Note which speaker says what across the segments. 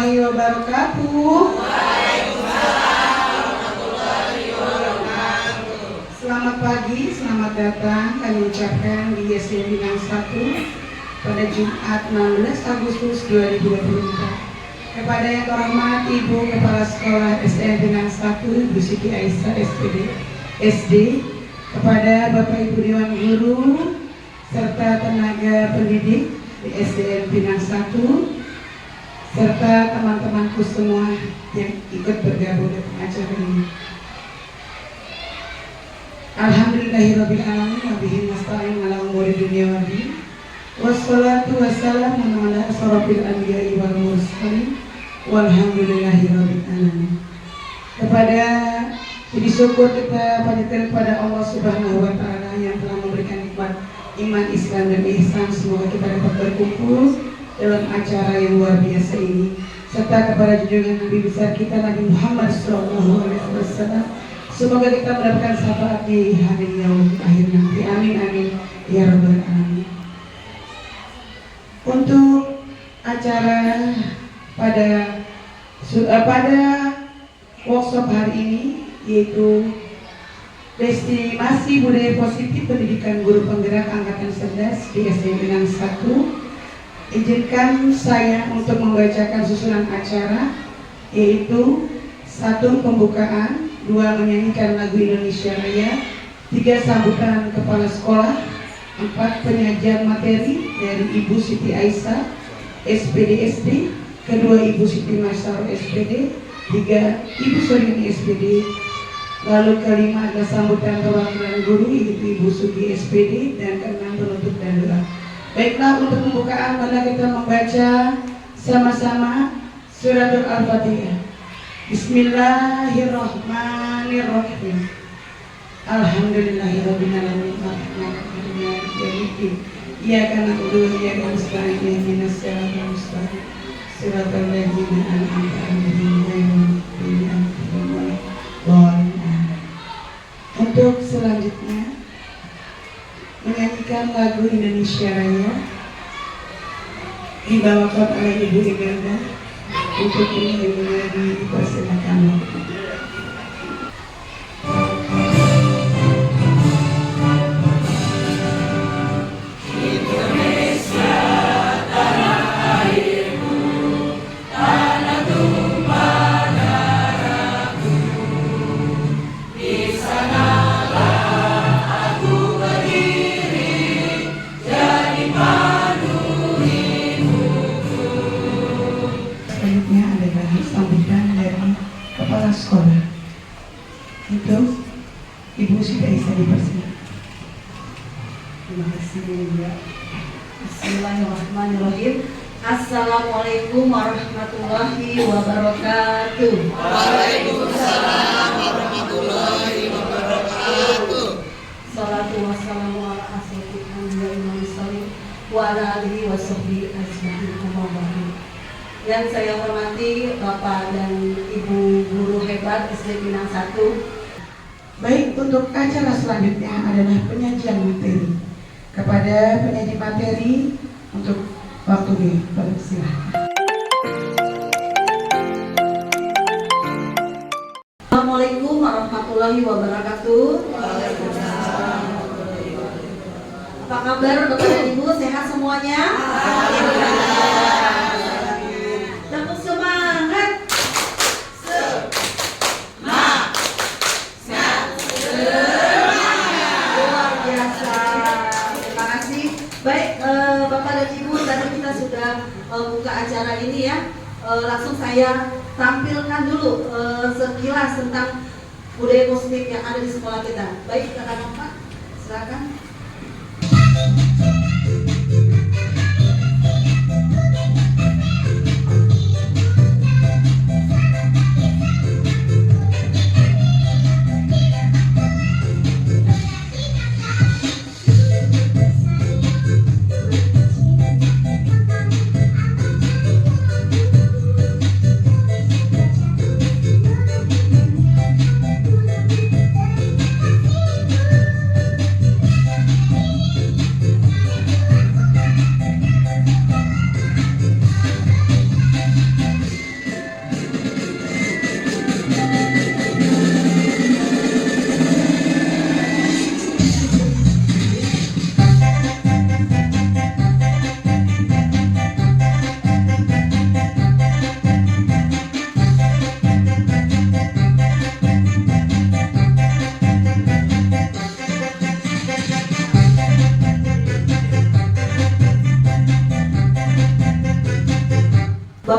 Speaker 1: warahmatullahi wabarakatuh. Selamat pagi, selamat datang kami ucapkan di SD Bintang 1 pada Jumat 16 Agustus 2024. Kepada yang terhormat Ibu Kepala Sekolah SDN Bintang 1 Ibu Siti Aisyah SD, kepada Bapak Ibu Dewan Guru serta tenaga pendidik di SDN Bintang 1 serta teman-temanku semua yang ikut bergabung dalam acara ini. Alhamdulillahirabbil alamin wa bihi nasta'in ala umuri dunya wad din. Wassalatu wassalamu ala asrofil anbiya'i wal mursalin. Walhamdulillahirabbil alamin. Kepada puji syukur kita panjatkan kepada Allah Subhanahu wa taala yang telah memberikan nikmat iman, Islam dan ihsan. Semoga kita dapat berkumpul dalam acara yang luar biasa ini, serta kepada junjungan Nabi besar kita Nabi Muhammad SAW. Semoga kita mendapatkan syafaat di hari yaumul akhir nanti. Amin amin ya rabbal alamin. Untuk acara pada workshop hari ini, yaitu Destinasi Budaya Positif Pendidikan Guru Penggerak Angkatan 11 di SD Bintang 1, izinkan saya untuk membacakan susunan acara, yaitu 1. Pembukaan, 2. Menyanyikan lagu Indonesia Raya, 3. Sambutan kepala sekolah, 4. Penyajian materi dari Ibu Siti Aisyah SPD SD, kedua Ibu Siti Masyaro SPD, 3. Ibu Sorini SPD, lalu kelima adalah sambutan perwakilan guru yaitu Ibu Sugi SPD, dan keenam penutup dan doa. Baiklah, untuk pembukaan mari kita membaca sama-sama Suratul Al-Fatihah. Bismillahirrahmanirrahim. Alhamdulillahirabbil alamin. Iyyaka na'budu wa iyyaka nasta'in. Ihdinas siratal mustaqim. Siratal ladzina an'amta 'alaihim ghairil maghdubi 'alaihim. Untuk selanjutnya menyanyikan lagu Indonesia Raya dibawakan oleh Ibu Imelda. Untuk ini Ibunya dipersilakan. Sekolah itu Ibu sudah bisa dipersilakan.
Speaker 2: Terima kasih ya. Bismillahirrahmanirrahim. Assalamualaikum warahmatullahi wabarakatuh.
Speaker 3: Waalaikumsalam warahmatullahi wabarakatuh.
Speaker 2: Salatu wassalamu ala asyrofil anbiya'i wal mursalin wa ala alihi washabbihi ajmain. Yang saya hormati Bapak dan Ibu guru hebat SD Bintang 1.
Speaker 1: Baik, untuk acara selanjutnya adalah penyajian materi. Kepada penyaji materi untuk waktu dipersilahkan.
Speaker 2: Assalamualaikum warahmatullahi wabarakatuh. Apa kabar Bapak dan Ibu? Sehat semuanya? Tepuk semangat. Luar biasa. Terima kasih. Baik, Bapak dan Ibu, tadi kita sudah buka acara ini ya. Langsung saya tampilkan dulu sekilas tentang budaya positif yang ada di sekolah kita. Baik, rekan Pak, silakan.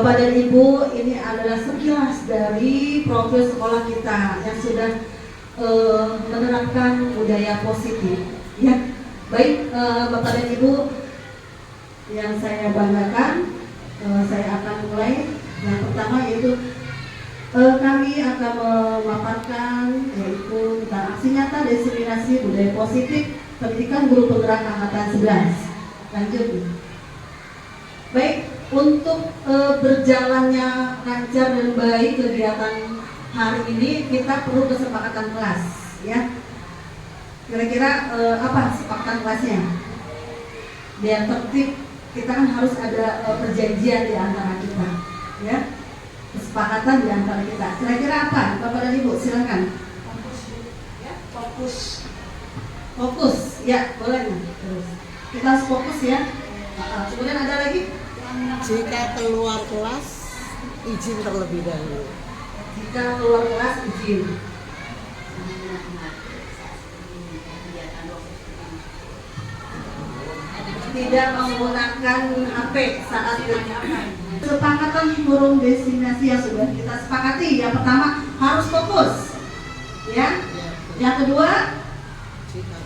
Speaker 2: Bapak dan Ibu, ini adalah sekilas dari profil sekolah kita yang sudah menerapkan budaya positif. Ya, baik Bapak dan Ibu yang saya banggakan, saya akan mulai. Yang pertama yaitu kami akan memaparkan yaitu tentang aksi nyata diseminasi budaya positif pendidikan guru penggerak angkatan 11. Lanjut. Baik, untuk berjalannya lancar dan baik kegiatan hari ini kita perlu kesepakatan kelas, ya. Kira-kira apa kesepakatan kelasnya? Biar tertib, kita kan harus ada perjanjian di antara kita, ya. Kesepakatan di antara kita. Kira-kira apa, Bapak dan Ibu? Silakan.
Speaker 1: Fokus,
Speaker 2: Ya,
Speaker 1: fokus.
Speaker 2: fokus, ya boleh. Terus kita harus fokus ya. Kemudian ada lagi.
Speaker 3: Jika keluar kelas, izin terlebih dahulu.
Speaker 2: Jika keluar kelas izin. Tidak menggunakan HP saat kesepakatan forum destinasi yang sudah kita sepakati. Yang pertama harus fokus, ya. Yang kedua,
Speaker 3: Jika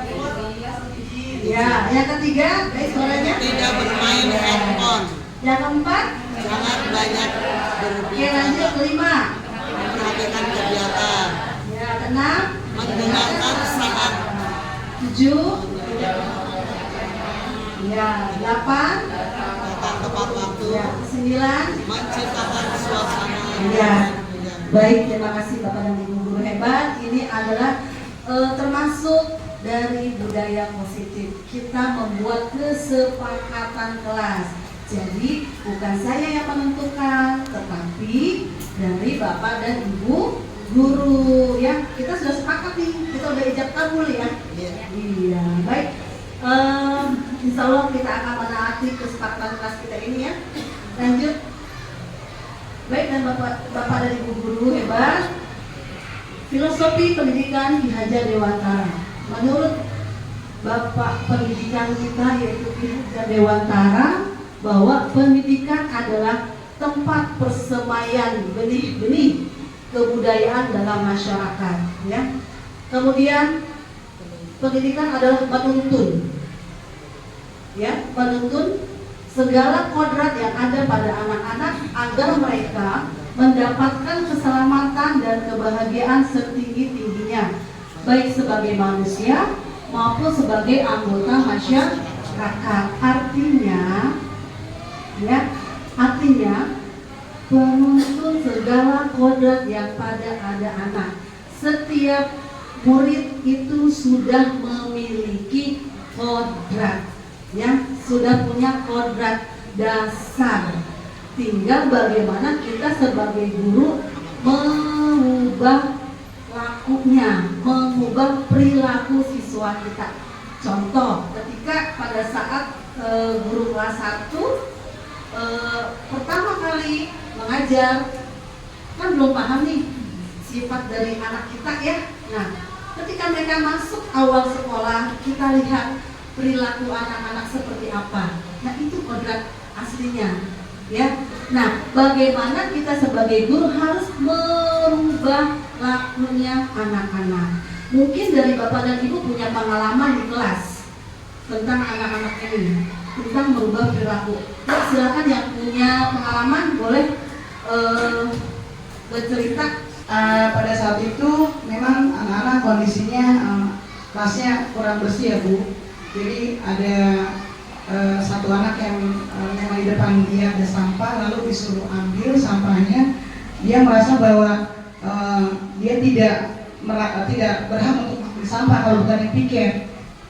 Speaker 3: keluar kelas, izin.
Speaker 2: ya. Yang ketiga, guys suaranya.
Speaker 3: Tidak bermain handphone.
Speaker 2: Yang keempat,
Speaker 3: Jangan banyak
Speaker 2: oke lanjut kelima.
Speaker 3: memperhatikan kegiatan.
Speaker 2: Ya, keenam,
Speaker 3: Mendengarkan saat
Speaker 2: 7, ya, 8,
Speaker 3: datang tepat waktu.
Speaker 2: ya, 9.
Speaker 3: Menciptakan suasana.
Speaker 2: Ya, baik, terima kasih Bapak dan Ibu guru hebat. Ini adalah termasuk dari budaya positif. Kita membuat kesepakatan kelas. Jadi bukan saya yang menentukan, tetapi dari Bapak dan Ibu guru, ya. Kita sudah sepakat nih, kita udah ijab kabul ya. Iya, baik. Insya Allah kita akan menaati kesepakatan kelas kita ini ya. Lanjut. Baik, dan Bapak dan Ibu guru hebat. Filosofi pendidikan Ki Hajar Dewantara. Menurut Bapak pendidikan kita yaitu Ki Hajar Dewantara, bahwa pendidikan adalah tempat persemaian benih-benih kebudayaan dalam masyarakat, ya. Kemudian pendidikan adalah penuntun, ya, penuntun segala kodrat yang ada pada anak-anak agar mereka mendapatkan keselamatan dan kebahagiaan setinggi-tingginya, baik sebagai manusia maupun sebagai anggota masyarakat. Artinya penuntun segala kodrat yang pada ada anak. Setiap murid itu sudah memiliki kodrat, ya, sudah punya kodrat dasar. Tinggal bagaimana kita sebagai guru mengubah lakunya, mengubah perilaku siswa kita. Contoh, ketika pada saat guru kelas 1 pertama kali mengajar, kan belum paham nih sifat dari anak kita ya. Nah, ketika mereka masuk awal sekolah, kita lihat perilaku anak-anak seperti apa. Nah, itu kodrat aslinya, ya. Nah, bagaimana kita sebagai guru harus merubah lakunya anak-anak. Mungkin dari Bapak dan Ibu punya pengalaman di kelas tentang anak-anak ini, tentang merubah perilaku. Ya, silakan yang punya pengalaman boleh bercerita.
Speaker 1: Pada saat itu memang anak-anak kondisinya kelasnya kurang bersih ya Bu. Jadi ada satu anak yang memang di depan dia ada sampah, lalu disuruh ambil sampahnya. Dia merasa bahwa dia tidak berhak untuk ambil sampah kalau bukan yang piket.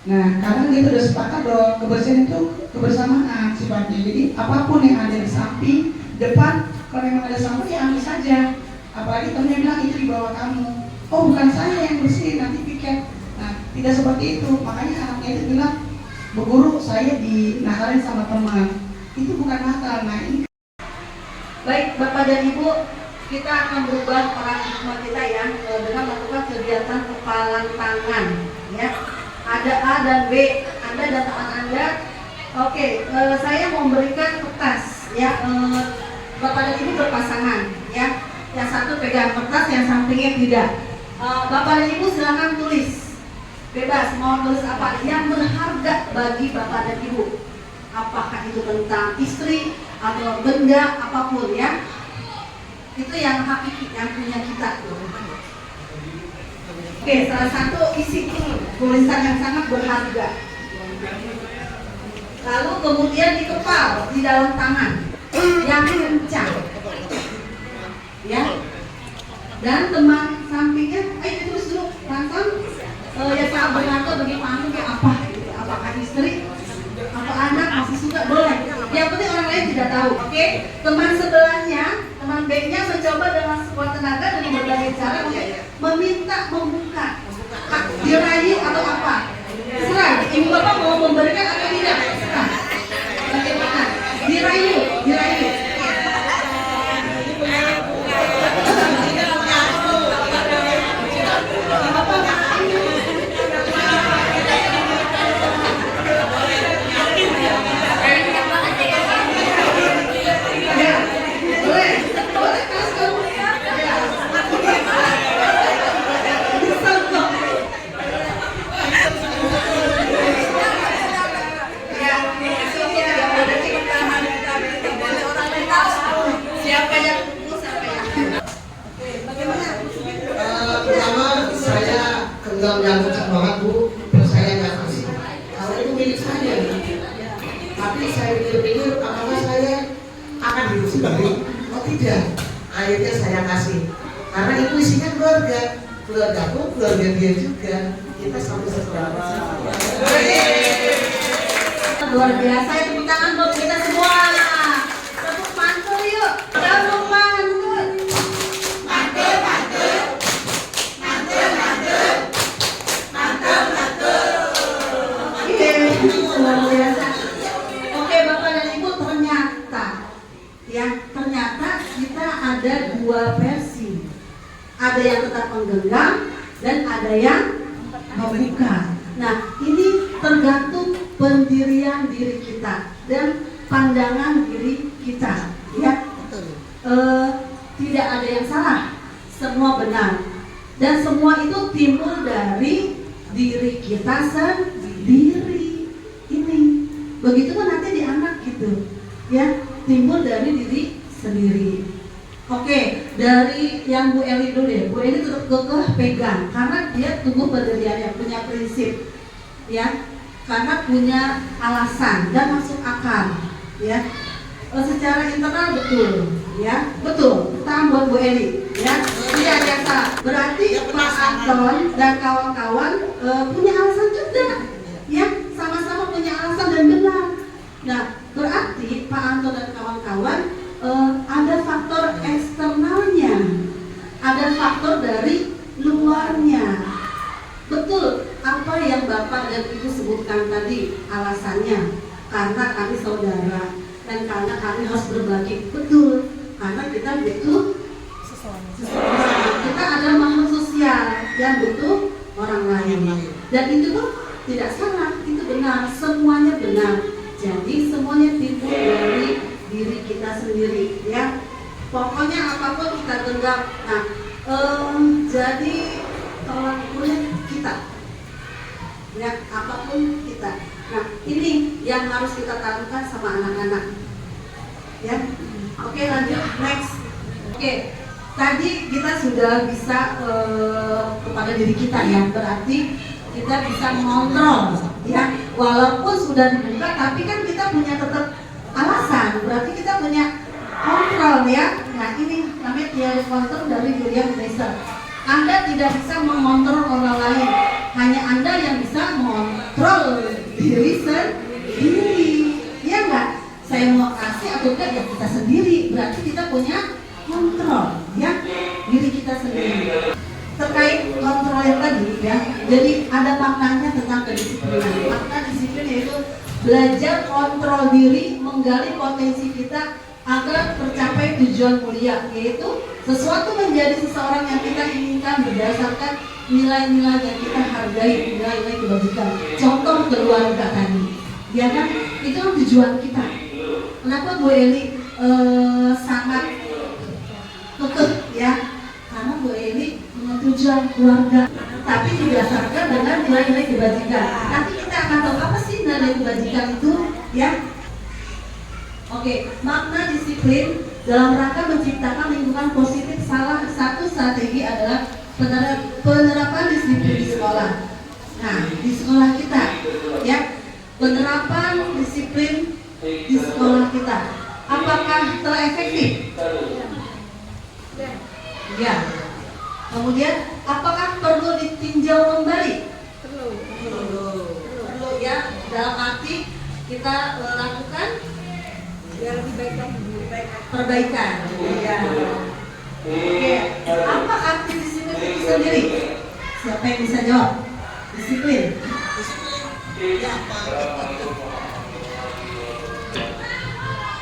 Speaker 1: Nah, karena kita udah sepakat bahwa kebersihan itu kebersamaan sifatnya. Jadi apapun yang ada di samping, depan, kalau memang ada sampah ya ambil saja. Apalagi temennya bilang itu di bawah kamu. Oh, bukan saya yang bersih, nanti piket. Nah, tidak seperti itu. Makanya anaknya itu bilang, Bu Guru, saya dinakalin sama teman. Itu bukan nakal. Nah, ini.
Speaker 2: Baik, Bapak dan Ibu, kita akan berubah paradigma kita ya dengan melakukan kegiatan kepalan tangan, ya. Ada A dan B. Anda dan teman Anda Oke, saya mau memberikan kertas ya. Bapak dan Ibu berpasangan ya. Yang satu pegang kertas, yang sampingnya tidak. Bapak dan Ibu silakan tulis. Bebas mau tulis apa yang berharga bagi Bapak dan Ibu. Apakah itu tentang istri atau benda apapun ya. Itu yang hakiki, yang punya kita. Oke, salah satu isi tulisan yang sangat berharga. Lalu kemudian dikepal di dalam tangan yang kencang, ya. Dan teman sampingnya, terus dulu nonton ya sangat berharga bagi pantu kayak apa? Gitu. Apakah istri, atau anak masih suka boleh. Yang penting orang lain tidak tahu. Oke, teman sebelahnya, teman B-nya mencoba dengan sekuat tenaga dengan berbagai cara untuk meminta membuka, dirayu atau apa. Serah, ibu bapak mau memberikan atau tidak? Serah. Bagaimana? Dirayu, dirayu.
Speaker 4: Pertama saya genggam yang kencang banget Bu, terus saya nggak kasih. Kalau itu milik saya, tapi saya pikir-pikir apakah saya akan diusir balik? Oh tidak, akhirnya saya kasih. Karena itu isinya keluarga, keluargaku, keluarga dia juga. Kita sampai seberapa?
Speaker 2: Luar biasa, tepuk tangan buat kita semua. Tepuk mantul yuk, tepuk mantul. Mantul, mantul. Mantul, mantul. Mantul, mantul. Oke, luar biasa. Oke, Bapak dan Ibu, ternyata kita ada dua versi. Ada yang tetap menggenggam dan ada yang membuka. Nah, ini tergantung pendirian diri kita dan pandangan diri kita, ya. Tidak ada yang salah, semua benar, dan semua itu timbul dari diri kita sendiri. Ini, begitu kan nanti di anak gitu, ya, timbul dari diri sendiri. Oke, dari yang Bu Eli dulu deh. Bu Eli tetap kekeh pegang karena dia tumbuh pendiriannya, punya prinsip, ya, karena punya alasan dan masuk akal, ya. Secara internal betul, ya, betul. Tangan buat Bu Eli, ya. Tidak ada yang salah. Berarti Pak Anton dan kawan-kawan punya alasan juga, ya, sama-sama punya alasan dan benar. Nah, berarti Pak Anton dan kawan-kawan ada faktor eksternalnya, ada faktor dari luarnya. Betul apa yang Bapak dan Ibu sebutkan tadi alasannya, karena kami saudara dan karena kami harus berbagi. Betul, karena kita butuh seseorang. Kita ada makhluk sosial yang butuh orang lain, dan itu pun tidak salah, itu benar, semuanya benar. Jadi semuanya timbul dari diri kita sendiri, ya. Pokoknya apapun kita genggam. Nah, jadi tolak ukurnya kita, ya, apapun kita. Nah, ini yang harus kita tanamkan sama anak-anak, ya. Oke, lanjut next. Oke, tadi kita sudah bisa kepada diri kita, ya. Berarti kita bisa mengontrol, ya. Walaupun sudah dibuka, tapi kan kita punya tetap alasan, berarti kita punya kontrol, ya. Nah, ini namanya teori kontrol dari William Glasser. Anda tidak bisa mengontrol orang lain, hanya Anda yang bisa mengontrol diri sendiri, ya enggak? Saya mau kasih atau enggak ya kita sendiri, berarti kita punya kontrol, ya, diri kita sendiri. Terkait kontrol yang tadi, ya, jadi ada maknanya tentang kedisiplinan. Makna disiplin yaitu belajar kontrol diri, menggali potensi kita agar tercapai tujuan mulia, yaitu sesuatu menjadi seseorang yang kita inginkan berdasarkan nilai-nilai yang kita hargai, nilai-nilai kebajikan. Contoh keluarga tadi, Ya kan? Itu kan tujuan kita. Kenapa Bu Eli sangat kekeh ya? Karena Bu Eli punya tujuan keluarga, tapi didasarkan dengan nilai-nilai kebajikan. Nanti kita akan tahu apa sih nilai kebajikan itu, ya. Oke, makna disiplin dalam rangka menciptakan lingkungan positif. Salah satu strategi adalah penerapan disiplin di sekolah. Nah, di sekolah kita, ya, penerapan disiplin di sekolah kita, apakah telah efektif? Ya. Kemudian, apakah perlu ditinjau kembali? Perlu ya. Dalam arti kita lakukan ya lebih baik lagi, perbaikan. Ya. Oke. Apa arti disiplin itu sendiri? Siapa yang bisa jawab? Disiplin.
Speaker 3: Ya,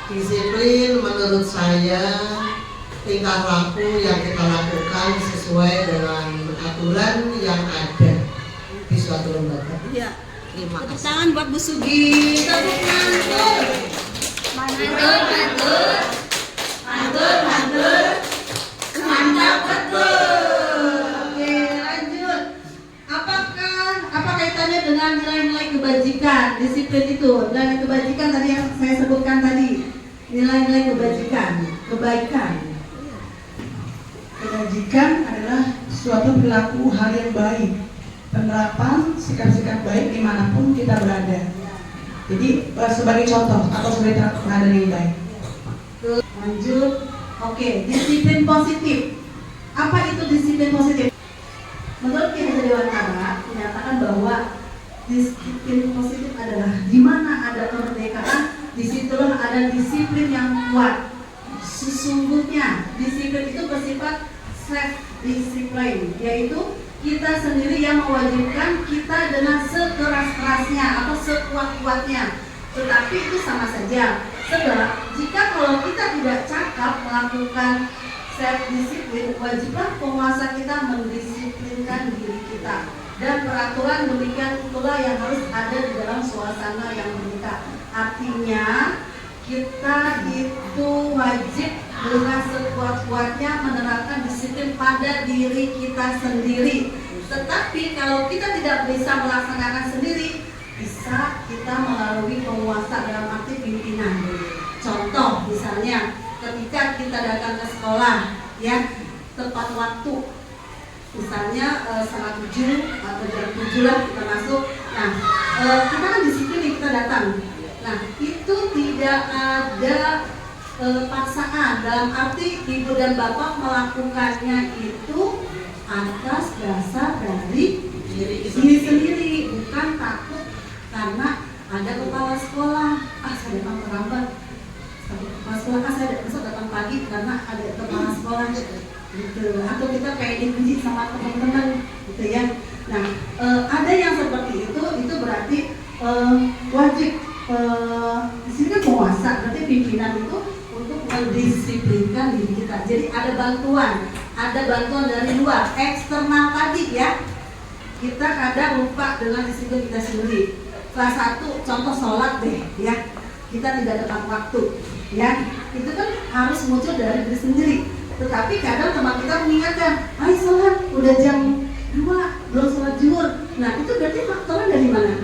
Speaker 4: Disiplin menurut saya tingkah laku yang kita lakukan sesuai dengan aturan yang ada di suatu lembaga.
Speaker 3: Iya. Terima
Speaker 2: Tepuk
Speaker 3: kasih.
Speaker 2: tangan buat Bu Sugi. Tepuk mantul. Mantul. Mantap betul. Oke, lanjut. Apa kaitannya dengan nilai-nilai kebajikan? Disiplin itu, nilai kebajikan tadi yang saya sebutkan tadi. Nilai-nilai kebajikan, kebaikan.
Speaker 1: Kebajikan adalah suatu perilaku hal yang baik, penerapan sikap-sikap baik dimanapun kita berada. Jadi sebagai contoh atau sebagai teladan yang baik.
Speaker 2: Lanjut. Oke, disiplin positif. Apa itu disiplin positif? Menurut Kiai Dewantara menyatakan bahwa disiplin positif adalah di mana ada kemerdekaan, disitulah ada disiplin yang kuat. Sesungguhnya disiplin itu bersifat self-discipline, yaitu kita sendiri yang mewajibkan kita dengan sekeras-kerasnya atau sekuat-kuatnya. Tetapi itu sama saja. Sebab jika kalau kita tidak cakap melakukan self-disiplin, wajiblah penguasa kita mendisiplinkan diri kita. Dan peraturan demikian itulah yang harus ada di dalam suasana yang menikah. Artinya kita itu wajib dengan sekuat-kuatnya menerapkan disiplin pada diri kita sendiri. Tetapi kalau kita tidak bisa melaksanakan sendiri, bisa kita melalui penguasa dalam arti pimpinan. Contoh misalnya ketika kita datang ke sekolah, ya, tepat waktu. Misalnya setengah 7 atau jam 7 lah kita masuk. Nah, kita kan disiplin nih, kita datang. Nah, itu tidak ada paksaan, dalam arti ibu dan bapak melakukannya itu atas dasar dari diri sendiri, bukan takut karena ada kepala sekolah. Saya datang terlambat. Kepala sekolah saya datang pagi karena ada kepala sekolah. Gitu. Atau kita kayak dipuji sama teman-teman, gitu ya. Nah, ada yang seperti itu berarti wajib. Di sini kan penguasa, berarti pimpinan itu untuk mendisiplinkan diri kita. Jadi ada bantuan dari luar, eksternal tadi ya. Kita kadang lupa dengan disiplin kita sendiri. Salah satu contoh sholat deh, ya. Kita tidak tepat waktu, ya. Itu kan harus muncul dari diri sendiri. Tetapi kadang teman kita mengingatkan, ayo sholat, udah jam 2, belum sholat zuhur. Nah itu berarti faktornya dari mana?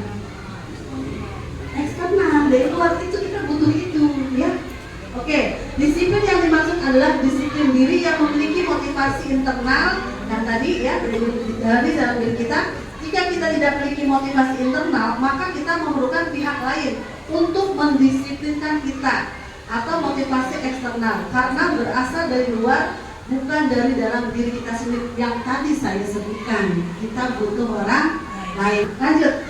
Speaker 2: Eksternal, dari luar itu kita butuh itu, ya. Oke, disiplin yang dimaksud adalah disiplin diri yang memiliki motivasi internal. Dan tadi ya, dari dalam diri kita, jika kita tidak memiliki motivasi internal, maka kita memerlukan pihak lain untuk mendisiplinkan kita. Atau motivasi eksternal karena berasal dari luar, bukan dari dalam diri kita sendiri yang tadi saya sebutkan. Kita butuh orang lain. Lanjut.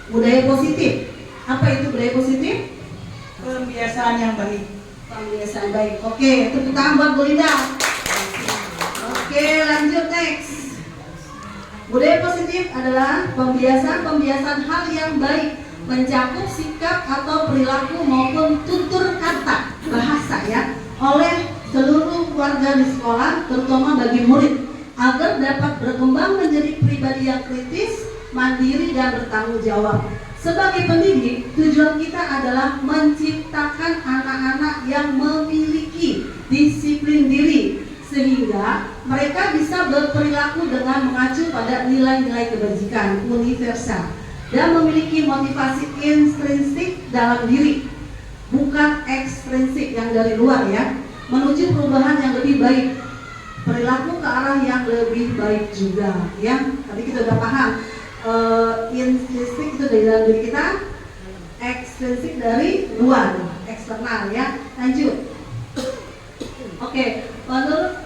Speaker 2: Budaya positif. Apa itu budaya positif?
Speaker 1: Pembiasaan yang baik.
Speaker 2: Pembiasaan baik. Oke, tepuk tangan buat Bu Linda. Oke, lanjut next. Budaya positif adalah pembiasaan hal yang baik, mencakup sikap atau perilaku maupun tutur kata, bahasa ya, oleh seluruh warga di sekolah, terutama bagi murid, agar dapat berkembang menjadi pribadi yang kritis, mandiri dan bertanggung jawab. Sebagai pendidik, tujuan kita adalah menciptakan anak-anak yang memiliki disiplin diri sehingga mereka bisa berperilaku dengan mengacu pada nilai-nilai kebajikan universal dan memiliki motivasi intrinsik dalam diri, bukan ekstrinsik yang dari luar ya, menuju perubahan yang lebih baik, perilaku ke arah yang lebih baik juga ya. Tadi kita udah paham, intrinsik itu dari dalam diri kita, ekstrinsik dari luar, eksternal ya. Lanjut. Oke, menurut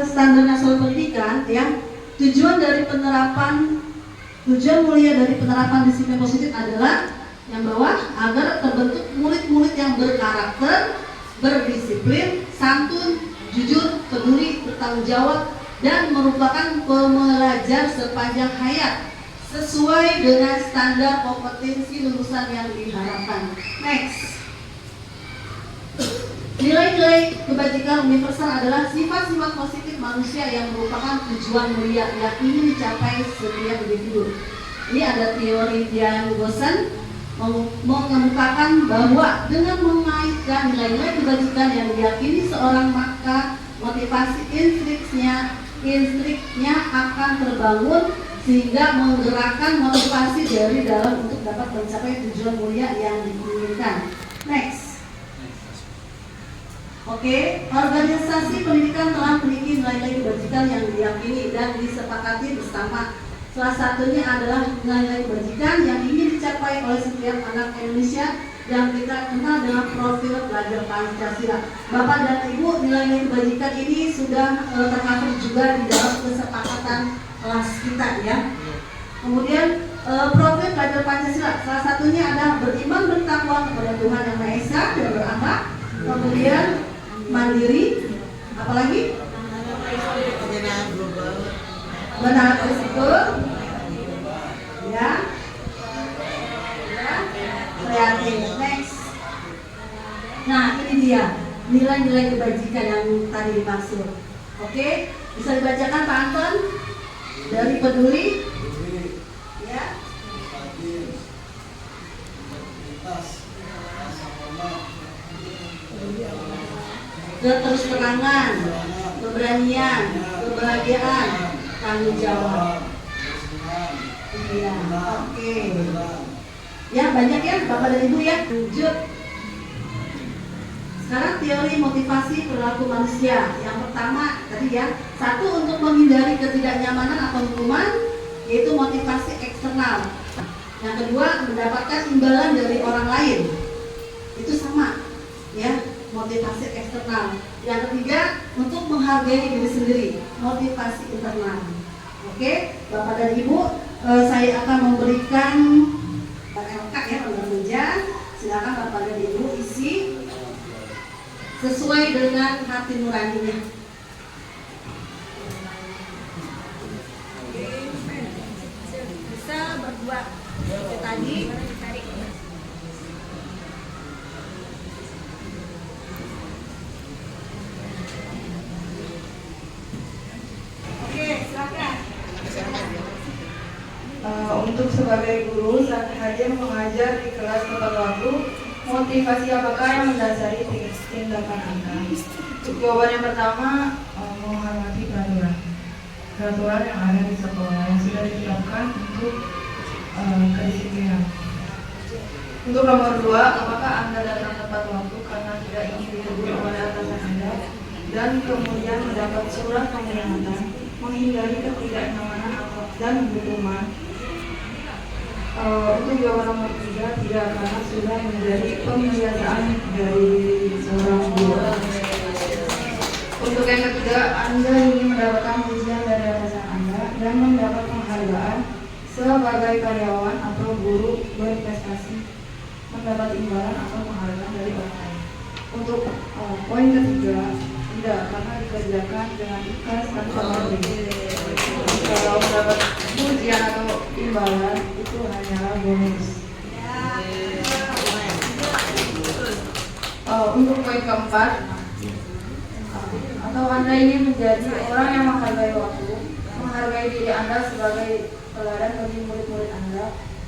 Speaker 2: standar nasional pendidikan ya, tujuan mulia dari penerapan disiplin positif adalah yang bawah, agar terbentuk murid-murid yang berkarakter, berdisiplin, santun, jujur, peduli, bertanggung jawab, dan merupakan pembelajar sepanjang hayat sesuai dengan standar kompetensi lulusan yang diharapkan. Next. Nilai-nilai kebajikan universal adalah sifat-sifat positif manusia yang merupakan tujuan mulia yang ingin dicapai setiap individu. Ini ada teori Dian Gosen mengemukakan bahwa dengan mengaitkan nilai-nilai kebajikan yang diyakini seorang, maka motivasi intriknya akan terbangun sehingga menggerakkan motivasi dari dalam untuk dapat mencapai tujuan mulia yang diinginkan. Next. Oke, organisasi pendidikan telah memiliki nilai-nilai kebajikan yang diyakini dan disepakati bersama. Salah satunya adalah nilai-nilai kebajikan yang ingin dicapai oleh setiap anak Indonesia yang kita kenal dengan profil pelajar Pancasila. Bapak dan Ibu, nilai-nilai kebajikan ini sudah tercover juga di dalam kesepakatan kelas kita ya. Kemudian profil pelajar Pancasila, salah satunya adalah beriman bertakwa kepada Tuhan Yang Maha Esa dan berakhlak. Kemudian mandiri, apalagi benar risiko, ya, kreatif. Next. Nah, ini dia nilai-nilai kebajikan yang tadi dimaksud. Oke, bisa dibacakan Pak Anton dari peduli, ya. Keterus-terangan, keberanian, kebahagiaan, tanggung jawab. Iya, oke. Ya, banyak ya Bapak dan Ibu ya. Lanjut. Sekarang teori motivasi perilaku manusia. Yang pertama tadi ya, satu, untuk menghindari ketidaknyamanan atau hukuman, yaitu motivasi eksternal. Yang kedua, mendapatkan imbalan dari orang lain. Itu sama ya, motivasi eksternal. Yang ketiga, untuk menghargai diri sendiri, motivasi internal. Oke, Bapak dan Ibu, saya akan memberikan LK ya, lembar meja. Silakan Bapak dan Ibu isi sesuai dengan hati nuraninya.
Speaker 3: Bisa berdua. Itu tadi tarik.
Speaker 1: Untuk sebagai guru saat hadir mengajar di kelas tepat waktu, motivasi apakah yang mendasari tindakan Anda? Untuk jawaban yang pertama, menghormati peraturan yang ada di sekolah yang sudah ditetapkan untuk kedisiplinan. Untuk nomor 2, apakah Anda datang tepat waktu karena tidak ingin ditegur oleh atasan Anda dan kemudian mendapat surat peringatan, menghindari ketidaknyamanan dan hukuman? Untuk jawaban nomor 3, tidak, karena sudah menjadi pembiasaan dari seorang guru. Untuk yang ketiga, Anda ingin mendapatkan pujian dari atasan Anda dan mendapat penghargaan sebagai karyawan atau guru berprestasi, mendapat imbalan atau penghargaan dari orang lain. Untuk poin ketiga, tidak, karena dikerjakan dengan ikhlas tanpa pamrih. Kalau mendapat pujian atau imbalan itu hanyalah bonus. Untuk poin keempat, atau Anda ingin menjadi orang yang menghargai waktu, menghargai diri Anda sebagai teladan bagi murid-murid Anda,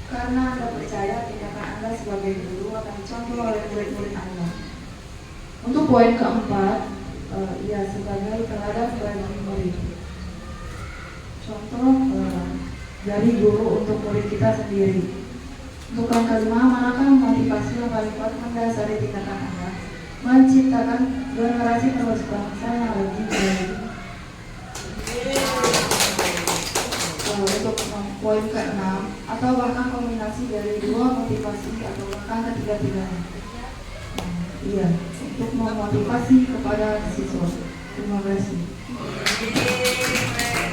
Speaker 5: karena Anda percaya tindakan Anda sebagai guru akan dicontoh oleh murid-murid Anda. Untuk poin keempat, ya sebagai teladan bagi murid. Contoh dari guru untuk murid kita sendiri. Untuk yang kelima, manakah motivasi yang paling kuat mendasari tindakan Anda menciptakan generasi penerus bangsa yang lebih baik? Untuk poin ke-6, atau bahkan kombinasi dari dua motivasi atau bahkan ketiga-tiganya. Iya, untuk memotivasi kepada siswa. Terima kasih.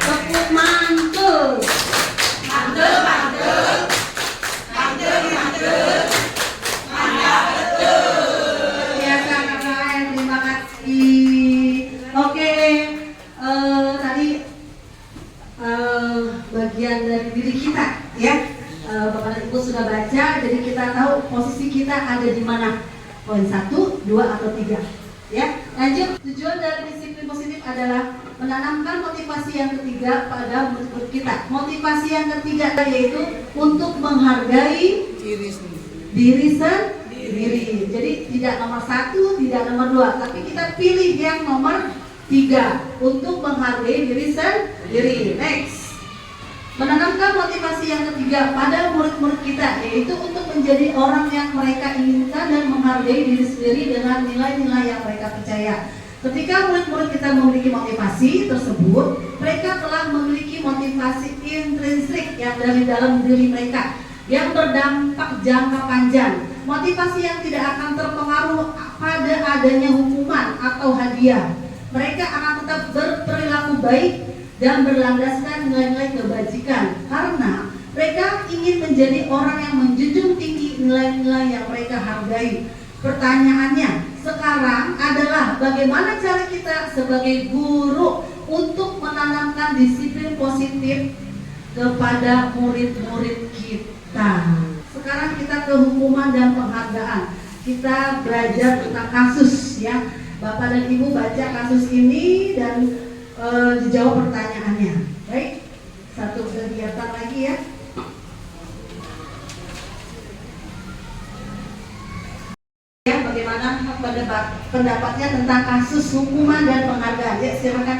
Speaker 2: Tepuk mantul. Ya kakak, terima kasih. Oke, tadi bagian dari diri kita, ya. Bapak dan Ibu sudah baca, jadi kita tahu posisi kita ada di mana. Poin 1, 2, atau 3. Ya, lanjut. Tujuan dari disiplin positif adalah menanamkan motivasi yang ketiga pada murid kita. Motivasi yang ketiga yaitu untuk menghargai diri sendiri. Jadi tidak nomor 1, tidak nomor 2, tapi kita pilih yang nomor 3 untuk menghargai diri sendiri. Next. Menanamkan motivasi yang ketiga pada murid-murid kita, yaitu untuk menjadi orang yang mereka inginkan dan menghargai diri sendiri dengan nilai-nilai yang mereka percaya. Ketika murid-murid kita memiliki motivasi tersebut, mereka telah memiliki motivasi intrinsik yang dari dalam diri mereka yang berdampak jangka panjang. Motivasi yang tidak akan terpengaruh pada adanya hukuman atau hadiah. Mereka akan tetap berperilaku baik dan berlandaskan nilai-nilai kebajikan karena mereka ingin menjadi orang yang menjunjung tinggi nilai-nilai yang mereka hargai. Pertanyaannya sekarang adalah bagaimana cara kita sebagai guru untuk menanamkan disiplin positif kepada murid-murid kita. Sekarang kita ke hukuman dan penghargaan. Kita belajar tentang kasus, ya. Bapak dan Ibu baca kasus ini dan dijawab pertanyaannya. Baik, satu kegiatan lagi, ya. Ya, bagaimana pendapatnya tentang kasus hukuman dan penghargaan? Ya, silakan.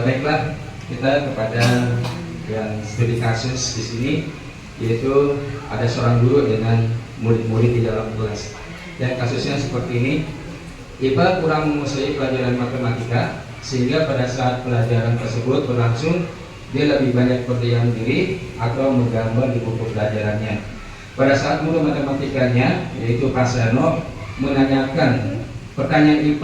Speaker 6: Baiklah, kita kepada yang studi kasus di sini, yaitu ada seorang guru dengan murid-murid di dalam kelas. Dan kasusnya seperti ini. IPA kurang menguasai pelajaran matematika, sehingga pada saat pelajaran tersebut berlangsung dia lebih banyak berdiam diri atau menggambar di buku pelajarannya. Pada saat guru matematikanya, yaitu Pak Seno, menanyakan pertanyaan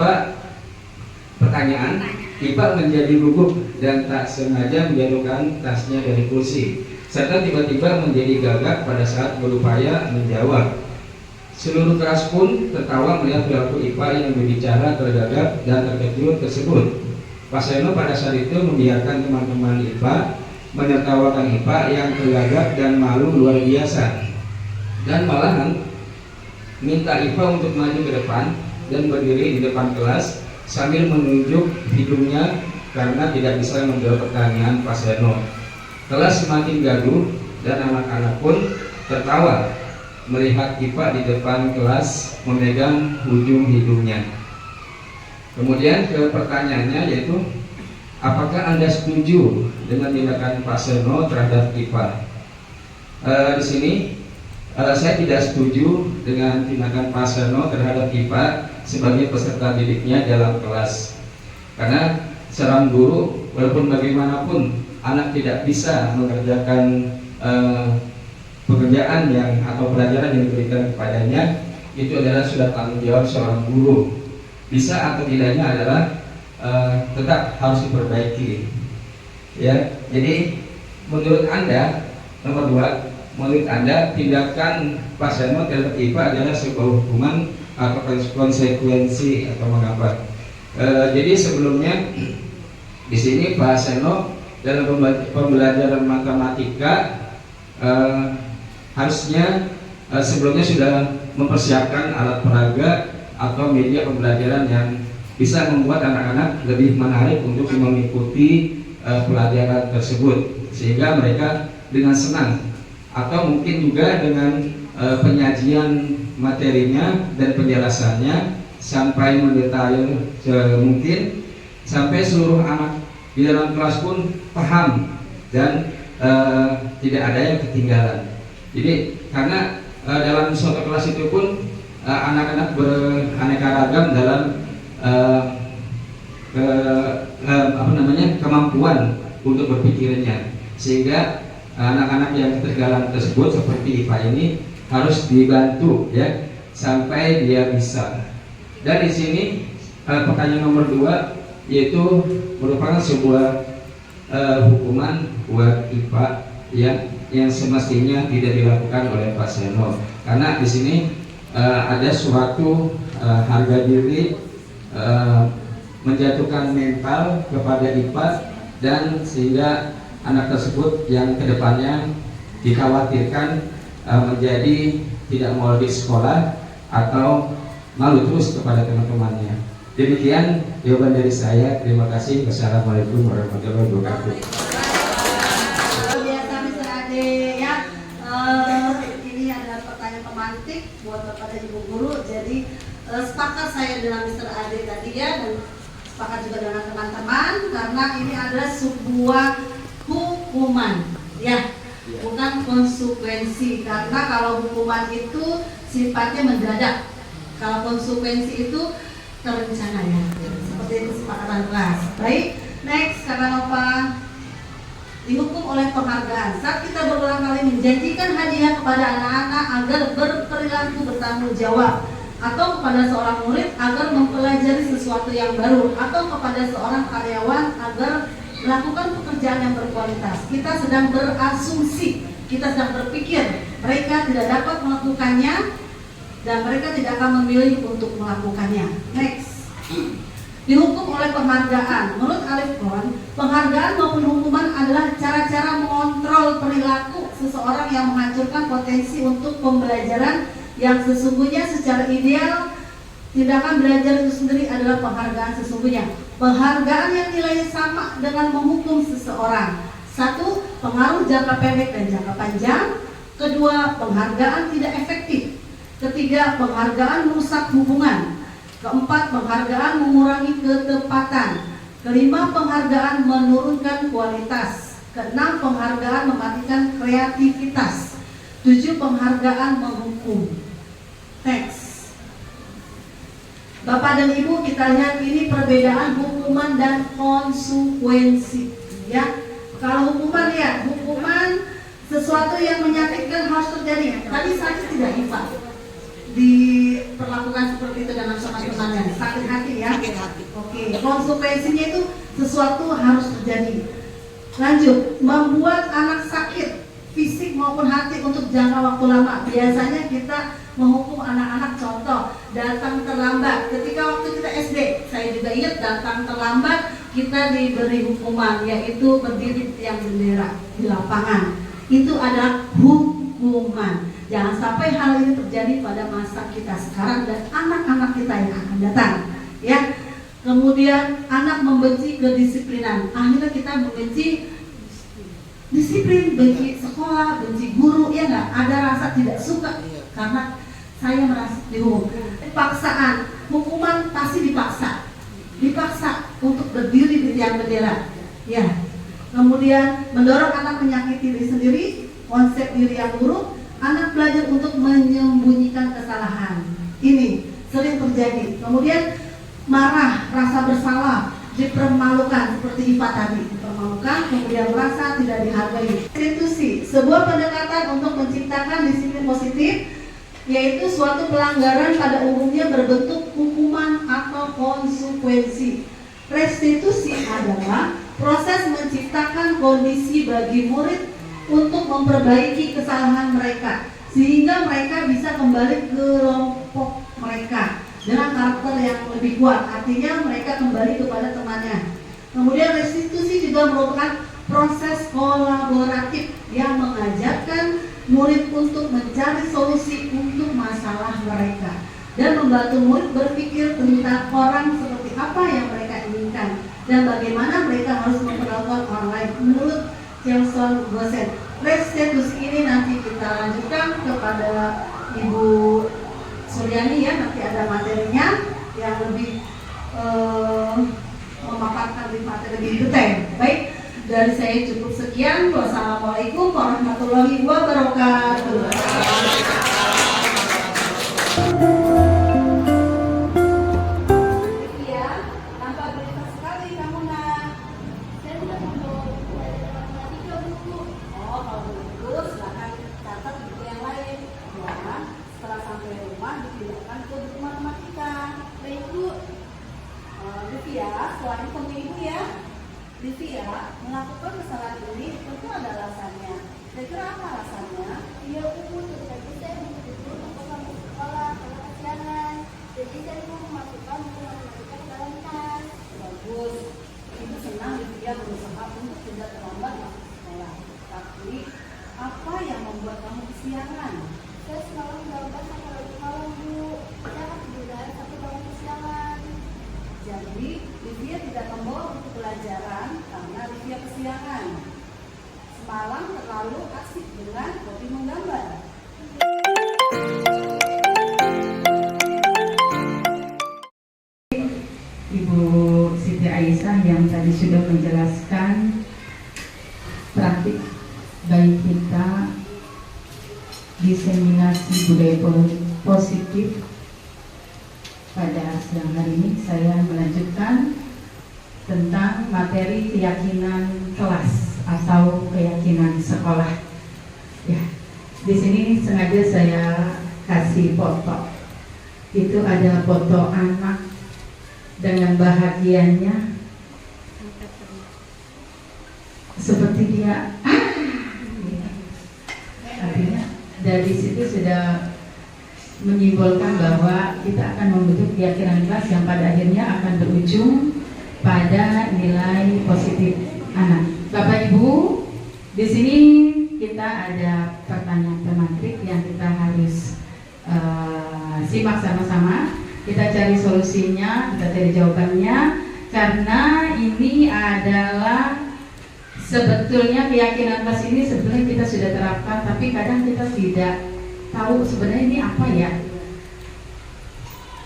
Speaker 6: IPA menjadi gugup dan tak sengaja menjatuhkan tasnya dari kursi, serta tiba-tiba menjadi gagap pada saat berupaya menjawab. Seluruh kelas pun tertawa melihat perilaku IPA yang berbicara tergagap dan terkejut tersebut. Pak Seno pada saat itu membiarkan teman-teman IPA menertawakan IPA yang tergagap dan malu luar biasa, dan malahan minta IPA untuk maju ke depan dan berdiri di depan kelas sambil menunjuk hidungnya karena tidak bisa menjawab pertanyaan Pak Seno. Kelas semakin gaduh dan anak-anak pun tertawa melihat IPA di depan kelas memegang ujung hidungnya. Kemudian ke pertanyaannya, yaitu apakah Anda setuju dengan tindakan Pak Seno terhadap IPA? Di sini saya tidak setuju dengan tindakan Pak Seno terhadap IPA sebagai peserta didiknya dalam kelas. Karena seorang guru, walaupun bagaimanapun anak tidak bisa mengerjakan pekerjaan yang atau pelajaran yang diberikan kepadanya, itu adalah sudah tanggung jawab seorang guru. Bisa atau tidaknya adalah tetap harus diperbaiki. Ya, jadi menurut Anda, nomor 2, menurut Anda tindakan Pak Seno terhadap IPA adalah sebuah hukuman atau konsekuensi atau mengapa? Jadi sebelumnya di sini Pak Seno dalam pembelajaran matematika harusnya sebelumnya sudah mempersiapkan alat peraga atau media pembelajaran yang bisa membuat anak-anak lebih menarik untuk mengikuti pelajaran tersebut, sehingga mereka dengan senang atau mungkin juga dengan penyajian materinya dan penjelasannya sampai mendetail mungkin, sampai seluruh anak di dalam kelas pun paham dan tidak ada yang ketinggalan. Jadi karena dalam suatu kelas itu pun anak-anak beraneka ragam dalam kemampuan untuk berpikirnya, sehingga anak-anak yang ketinggalan tersebut seperti IPA ini harus dibantu ya sampai dia bisa. Dan di sini pertanyaan nomor 2 yaitu merupakan sebuah hukuman buat IPA yang semestinya tidak dilakukan oleh Pak Seno, karena di sini ada suatu harga diri, menjatuhkan mental kepada IPA, dan sehingga anak tersebut yang kedepannya dikhawatirkan menjadi tidak mau di sekolah atau malu terus kepada teman-temannya. Demikian jawaban dari saya. Terima kasih. Wassalamualaikum warahmatullahi wabarakatuh.
Speaker 2: Biasa Mr. Ade ya. Ini adalah pertanyaan pemantik buat Bapak dan Ibu guru. Jadi sepakat saya dengan Mr. Ade tadi ya, dan sepakat juga dengan teman-teman, karena ini adalah sebuah hukuman ya, bukan konsekuensi. Karena kalau hukuman itu sifatnya mendadak, kalau konsekuensi itu terencana ya, seperti itu kesepakatan kelas. Baik, next Kakak Nova. Dihukum oleh penghargaan saat kita berulang kali menjanjikan hadiah kepada anak-anak agar berperilaku bertanggung jawab, atau kepada seorang murid agar mempelajari sesuatu yang baru, atau kepada seorang karyawan agar melakukan pekerjaan yang berkualitas. Kita sedang berasumsi, kita sedang berpikir mereka tidak dapat melakukannya dan mereka tidak akan memilih untuk melakukannya. Next. Dihukum oleh penghargaan. Menurut Alif Kohn, penghargaan maupun hukuman adalah cara-cara mengontrol perilaku seseorang yang menghancurkan potensi untuk pembelajaran yang sesungguhnya. Secara ideal, tindakan belajar itu sendiri adalah penghargaan sesungguhnya. Penghargaan yang nilainya sama dengan menghukum seseorang. 1. Pengaruh jangka pendek dan jangka panjang. 2. Penghargaan tidak efektif. 3. Penghargaan merusak hubungan. 4. Penghargaan mengurangi ketepatan. 5. Penghargaan menurunkan kualitas. 6. Penghargaan mematikan kreativitas. 7. Penghargaan menghukum. Teks. Bapak dan Ibu, kita lihat ini perbedaan hukuman dan konsekuensi. Ya, kalau hukuman ya, hukuman sesuatu yang menyakitkan harus terjadi. Tadi sakit tidak IPA diperlakukan seperti itu dengan teman-temannya, sakit hati ya. Sakit hati. Oke, konsekuensinya itu sesuatu harus terjadi. Lanjut, membuat anak sakit fisik maupun hati untuk jangka waktu lama. Biasanya kita menghukum anak-anak, contoh datang terlambat. Ketika waktu kita SD, saya juga ingat datang terlambat, kita diberi hukuman, yaitu berdiri di tiang bendera di lapangan. Itu adalah hukuman. Jangan sampai hal ini terjadi pada masa kita sekarang dan anak-anak kita yang akan datang ya. Kemudian anak membenci kedisiplinan. Akhirnya kita membenci disiplin, benci sekolah, benci guru, ya enggak? Ada rasa tidak suka karena saya merasa dihukum. Paksaan, hukuman pasti dipaksa untuk berdiri di tiang bendera ya. Kemudian mendorong anak menyakiti diri sendiri, konsep diri yang buruk. Anak belajar untuk menyembunyikan kesalahan. Ini sering terjadi. Kemudian marah, rasa bersalah, dipermalukan seperti IPA tadi, dipermalukan, kemudian merasa tidak dihargai. Institusi, sebuah pendekatan untuk menciptakan disiplin positif, yaitu suatu pelanggaran pada umumnya berbentuk hukuman atau konsekuensi. Restitusi adalah proses menciptakan kondisi bagi murid untuk memperbaiki kesalahan mereka sehingga mereka bisa kembali ke kelompok mereka dengan karakter yang lebih kuat, artinya mereka kembali kepada temannya. Kemudian restitusi juga merupakan proses kolaboratif yang mengajarkan murid untuk mencari solusi untuk masalah mereka dan membantu murid berpikir tentang orang seperti apa yang mereka inginkan dan bagaimana mereka harus memperlakukan orang lain menurut Jameson Restitusi ini nanti kita lanjutkan kepada Ibu Suryani ya, nanti ada materinya yang lebih memaparkan materi lebih detail. Baik, dari saya cukup sekian. Wassalamualaikum warahmatullahi wabarakatuh.
Speaker 3: Iya, tanpa berita sekali kamu nak. Saya sudah untuk belajar matematika buku. Oh, kalau begitu silakan catat buku yang lain. Ya, setelah sampai rumah dipindahkan ke buku matematika. Baik Bu. Livia, selain kamu ibu ya. Livia, melakukan kesalahan ini tentu ada alasannya. Kira-kira apa alasannya?
Speaker 7: Iya Bu, tadi saya begitu untuk masuk sekolah karena kesiangan. Jadi saya mau memasukkan buku matematika ke dalam tas.
Speaker 2: Bagus. Ibu senang Livia berusaha untuk tidak terlambat masuk sekolah. Tapi apa yang membuat kamu kesiangan?
Speaker 7: Saya semalam gambar sampai lagi malam Bu. Saya kemudian satu bangun kesiangan.
Speaker 2: Jadi Livia tidak membawa buku pelajaran karena Livia kesiangan. Semalam terlalu asik dengan hobi menggambar.
Speaker 1: Ibu Siti Aisyah yang tadi sudah menjelaskan praktik baik kita diseminasi budaya positif. Pada siang hari ini saya melanjutkan tentang materi keyakinan kelas atau keyakinan sekolah. Ya, di sini sengaja saya kasih foto. Itu ada foto anak dengan bahagianya, seperti dia. Artinya dari situ sudah menyimbolkan bahwa kita akan membentuk keyakinan kelas yang pada akhirnya akan berujung pada nilai positif anak. Bapak Ibu, di sini kita ada pertanyaan pematrik yang kita harus simak sama-sama. Kita cari solusinya, kita cari jawabannya, karena ini adalah sebetulnya keyakinan kelas ini sebenarnya kita sudah terapkan, tapi kadang kita tidak tahu sebenarnya ini apa ya.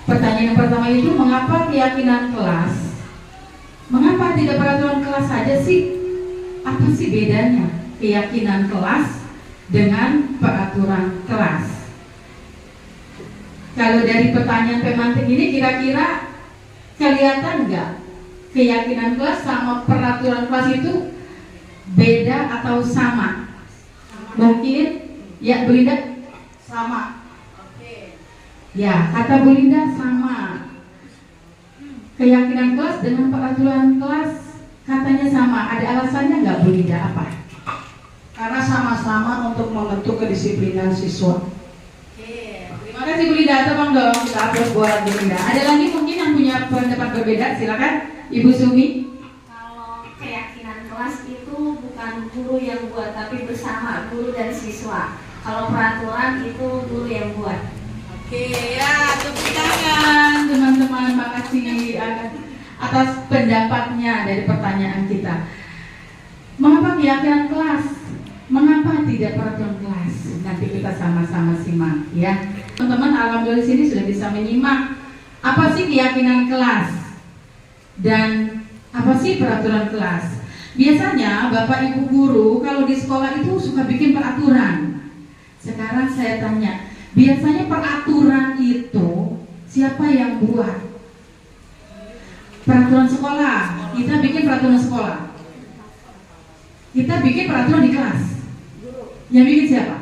Speaker 1: Pertanyaan yang pertama itu, mengapa keyakinan kelas? Mengapa tidak peraturan kelas saja sih? Apa sih bedanya keyakinan kelas dengan peraturan kelas? Kalau dari pertanyaan pemantik ini kira-kira kelihatan nggak keyakinan kelas sama peraturan kelas itu beda atau sama? Mungkin ya Bu Linda? Sama. Oke. Ya, kata Bu Linda sama. Keyakinan kelas dengan peraturan kelas katanya sama. Ada alasannya nggak Bu Linda? Apa?
Speaker 4: Karena sama-sama untuk membentuk kedisiplinan siswa.
Speaker 1: Oke. Terima kasih Bu Linda. Tolong dong kita aplaus buat Bu Linda. Ada lagi mungkin yang punya pendapat berbeda? Silakan Ibu Sumi.
Speaker 3: Kalau keyakinan kelas itu bukan guru yang buat, tapi bersama guru dan siswa. Kalau peraturan itu guru yang buat.
Speaker 1: Oke, ya tepuk tangan teman-teman. Makasih atas pendapatnya dari pertanyaan kita. Mengapa keyakinan kelas? Mengapa tidak peraturan kelas? Nanti kita sama-sama simak ya. Teman-teman, alhamdulillah di sini sudah bisa menyimak apa sih keyakinan kelas dan apa sih peraturan kelas. Biasanya Bapak Ibu guru kalau di sekolah itu suka bikin peraturan. Sekarang saya tanya, biasanya peraturan itu siapa yang buat? Peraturan sekolah, kita bikin peraturan sekolah. Kita bikin peraturan di kelas. Yang bikin siapa?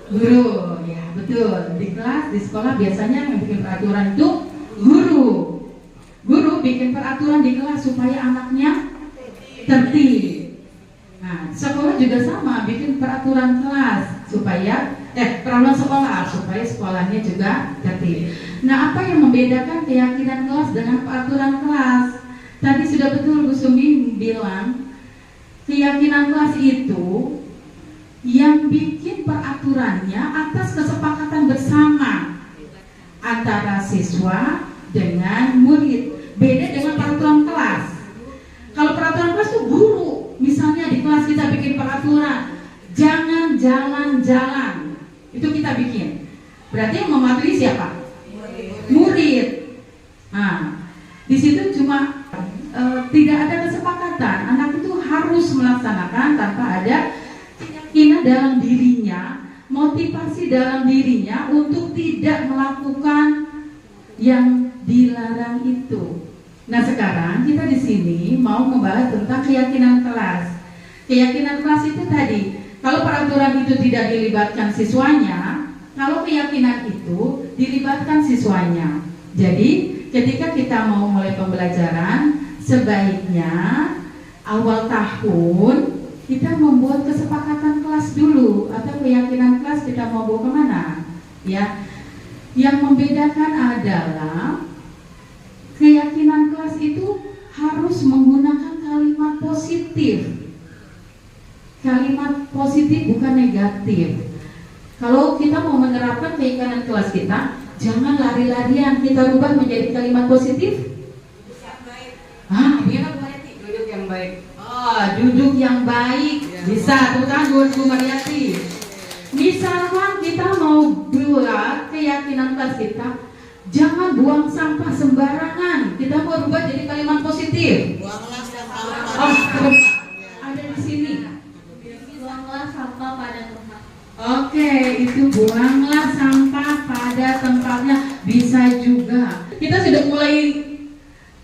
Speaker 1: Guru, ya betul. Di kelas, di sekolah biasanya yang bikin peraturan itu guru. Guru bikin peraturan di kelas supaya anaknya tertib. Nah, sekolah juga sama, bikin peraturan kelas supaya peraturan sekolah supaya sekolahnya juga tertib. Nah, apa yang membedakan keyakinan kelas dengan peraturan kelas? Tadi sudah betul Bu Sumi bilang, keyakinan kelas itu yang bikin peraturannya atas kesepakatan bersama antara siswa dengan murid. Beda dengan peraturan kelas. Kalau peraturan kelas itu guru, misalnya di kelas kita bikin peraturan,
Speaker 8: Jangan jalan-jalan. Itu kita bikin. Berarti yang mematuhi siapa? Murid. Nah, di situ cuma tidak ada kesepakatan. Anak itu harus melaksanakan tanpa ada keyakinan dalam dirinya, motivasi dalam dirinya untuk tidak melakukan yang dilarang itu. Nah, sekarang kita di sini mau membahas tentang keyakinan kelas. Keyakinan kelas itu tadi, kalau peraturan itu tidak dilibatkan siswanya, kalau keyakinan itu dilibatkan siswanya. Jadi, ketika kita mau mulai pembelajaran, sebaiknya awal tahun kita membuat kesepakatan kelas dulu, atau keyakinan kelas kita mau bawa kemana, ya. Yang membedakan adalah keyakinan kelas itu harus menggunakan kalimat positif. Kalimat positif bukan negatif. Kalau kita mau menerapkan keyakinan kelas kita, jangan lari-larian, kita rubah menjadi kalimat positif. Biar duduk yang baik. Duduk yang baik. Bisa, tuh kan Bu Mariati. Misalkan kita mau buat keyakinan kelas kita, jangan buang sampah sembarangan. Kita mau rubah jadi kalimat positif.
Speaker 4: Buanglah sampah.
Speaker 8: Ada di sini.
Speaker 3: Buanglah sampah pada tempat.
Speaker 8: Oke, itu buanglah sampah pada tempatnya. Bisa juga. Kita sudah mulai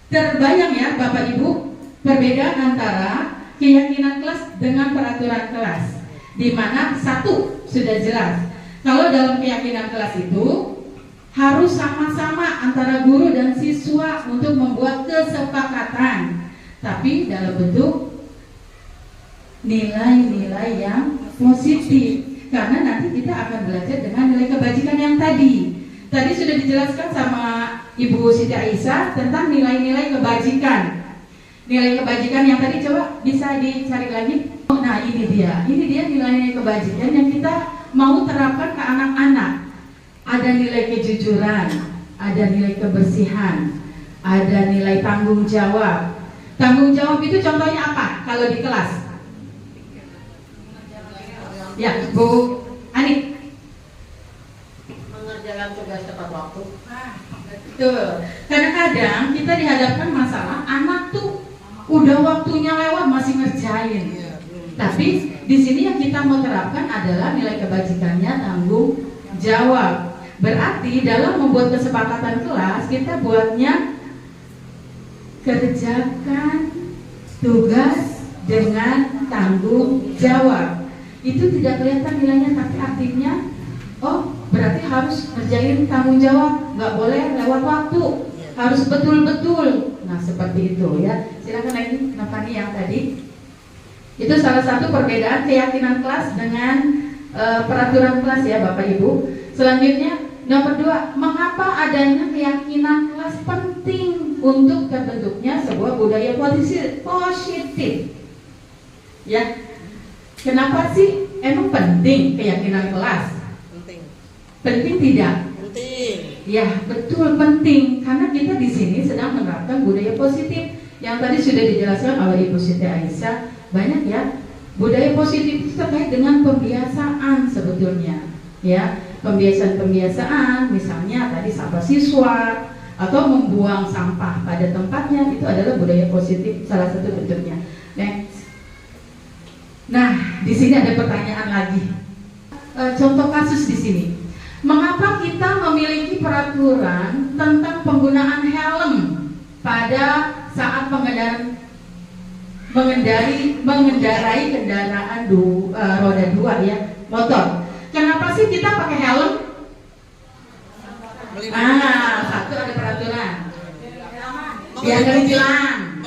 Speaker 8: terbayang ya Bapak Ibu, perbedaan antara keyakinan kelas dengan peraturan kelas. Di mana satu sudah jelas. Kalau dalam keyakinan kelas itu harus sama-sama antara guru dan siswa untuk membuat kesepakatan, tapi dalam bentuk nilai-nilai yang positif. Karena nanti kita akan belajar dengan nilai kebajikan yang tadi. Tadi sudah dijelaskan sama Ibu Siti Aisyah tentang nilai-nilai kebajikan. Nilai kebajikan yang tadi coba bisa dicari lagi. Nah, ini dia nilai-nilai kebajikan yang kita mau terapkan ke anak-anak. Ada nilai kejujuran, ada nilai kebersihan, ada nilai tanggung jawab. Tanggung jawab itu contohnya apa kalau di kelas? Ya, Bu Ani.
Speaker 4: Mengerjakan tugas tepat waktu.
Speaker 8: Betul. Kadang-kadang kita dihadapkan masalah anak tuh udah waktunya lewat masih ngerjain. Tapi di sini yang kita mau terapkan adalah nilai kebajikannya tanggung jawab. Berarti dalam membuat kesepakatan kelas kita buatnya kerjakan tugas dengan tanggung jawab. Itu tidak kelihatan nilainya, tapi artinya berarti harus ngerjain tanggung jawab, nggak boleh lewat waktu, harus betul-betul. Nah, seperti itu ya. Silakan lagi Nafani yang tadi. Itu salah satu perbedaan keyakinan kelas dengan peraturan kelas ya Bapak Ibu. Selanjutnya nomor 2, mengapa adanya keyakinan kelas penting untuk terbentuknya sebuah budaya positif? Ya. Kenapa sih emang penting keyakinan kelas? Penting tidak?
Speaker 4: Penting.
Speaker 8: Ya, betul penting karena kita di sini sedang menerapkan budaya positif yang tadi sudah dijelaskan oleh Ibu Siti Aisyah. Banyak ya. Budaya positif itu terkait dengan pembiasaan sebetulnya. Ya, pembiasaan misalnya tadi sampah siswa atau membuang sampah pada tempatnya, itu adalah budaya positif salah satu bentuknya. Next. Nah, di sini ada pertanyaan lagi. Contoh kasus di sini. Mengapa kita memiliki peraturan tentang penggunaan helm pada saat mengendarai kendaraan roda 2 ya, motor? Kenapa sih kita pakai helm? Satu ada peraturan. Biar kecilan,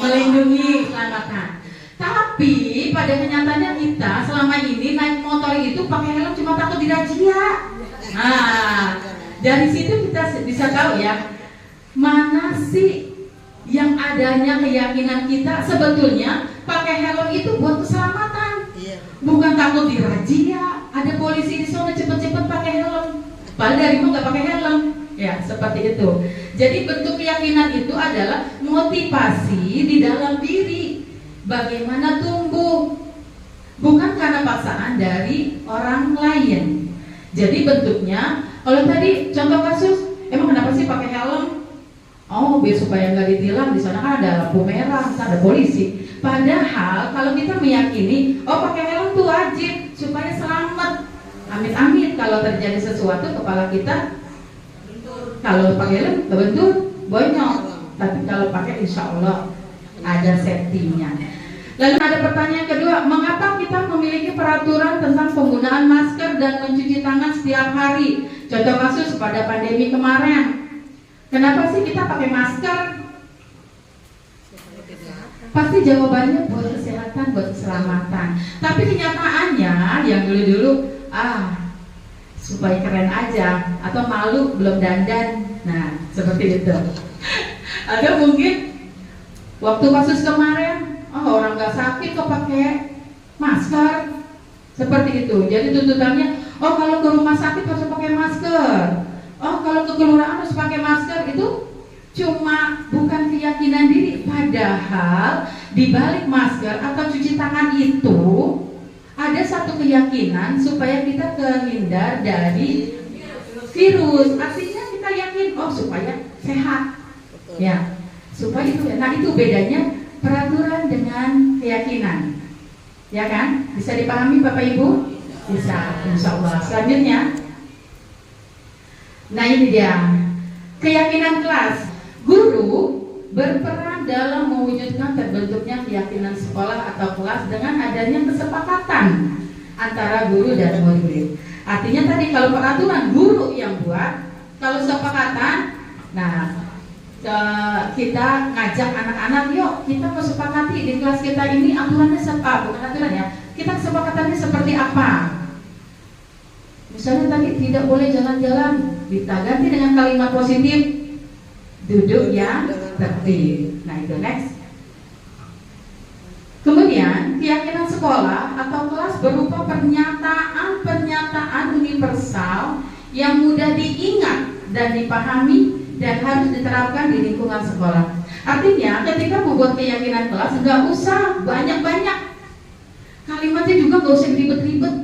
Speaker 8: melindungi keselamatan. Tapi pada kenyataannya kita selama ini naik motor itu pakai helm cuma takut dirazia. Dari situ kita bisa tahu ya, mana sih yang adanya keyakinan kita sebetulnya pakai helm itu buat keselamatan, bukan takut dirazia. Ada polisi di sana cepet-cepet pakai helm, padahal dari mau nggak pakai helm. Ya seperti itu. Jadi bentuk keyakinan itu adalah motivasi di dalam diri. Bagaimana tumbuh bukan karena paksaan dari orang lain. Jadi bentuknya, kalau tadi contoh kasus, emang kenapa sih pakai helm? Oh, biar supaya nggak ditilang, di sana kan ada lampu merah, ada polisi. Padahal kalau kita meyakini, oh pakai helm tuh wajib supaya selamat. Amit-amit kalau terjadi sesuatu kepala kita, kalau pakai helm kebentur, bonyok. Tapi kalau pakai insya Allah ada safety-nya. Lalu ada pertanyaan kedua, mengapa kita memiliki peraturan tentang penggunaan masker dan mencuci tangan setiap hari? Contoh kasus pada pandemi kemarin. Kenapa sih kita pakai masker? Pasti jawabannya buat kesehatan, buat keselamatan. Tapi kenyataannya yang dulu-dulu, supaya keren aja, atau malu belum dandan. Nah, seperti itu. Ada mungkin waktu kasus kemarin, orang nggak sakit kok pakai masker, seperti itu. Jadi tuntutannya, kalau ke rumah sakit harus pakai masker, kalau ke kelurahan harus pakai masker. Itu cuma bukan keyakinan diri, padahal di balik masker atau cuci tangan itu ada satu keyakinan supaya kita terhindar dari virus. Artinya kita yakin, supaya sehat, ya, supaya itu. Nah, itu bedanya peraturan dengan keyakinan, ya kan? Bisa dipahami Bapak Ibu? Bisa, insya Allah. Selanjutnya, nah ini dia keyakinan kelas. Guru berperan dalam mewujudkan terbentuknya keyakinan sekolah atau kelas dengan adanya kesepakatan antara guru dan murid. Artinya tadi kalau peraturan guru yang buat, kalau kesepakatan, nah kita ngajak anak-anak, yuk kita mau sepakati di kelas kita ini aturannya bukan aturan ya, kita kesepakatannya seperti apa. Misalnya tadi tidak boleh jalan-jalan, kita ganti dengan kalimat positif, duduk yang tertib. Nah itu next. Kemudian keyakinan sekolah atau kelas berupa pernyataan universal yang mudah diingat dan dipahami dan harus diterapkan di lingkungan sekolah. Artinya ketika membuat keyakinan kelas nggak usah banyak-banyak, kalimatnya juga nggak usah ribet-ribet,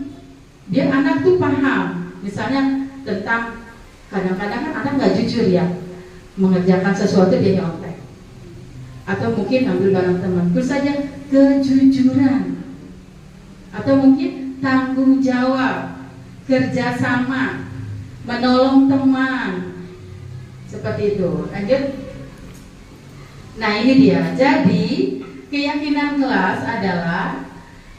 Speaker 8: biar anak tuh paham. Misalnya tentang, kadang-kadang kan anak nggak jujur ya, mengerjakan sesuatu dia nyontek, atau mungkin ambil barang teman. Terus saja kejujuran, atau mungkin tanggung jawab, kerjasama, menolong teman, seperti itu. Lanjut. Nah ini dia. Jadi keyakinan kelas adalah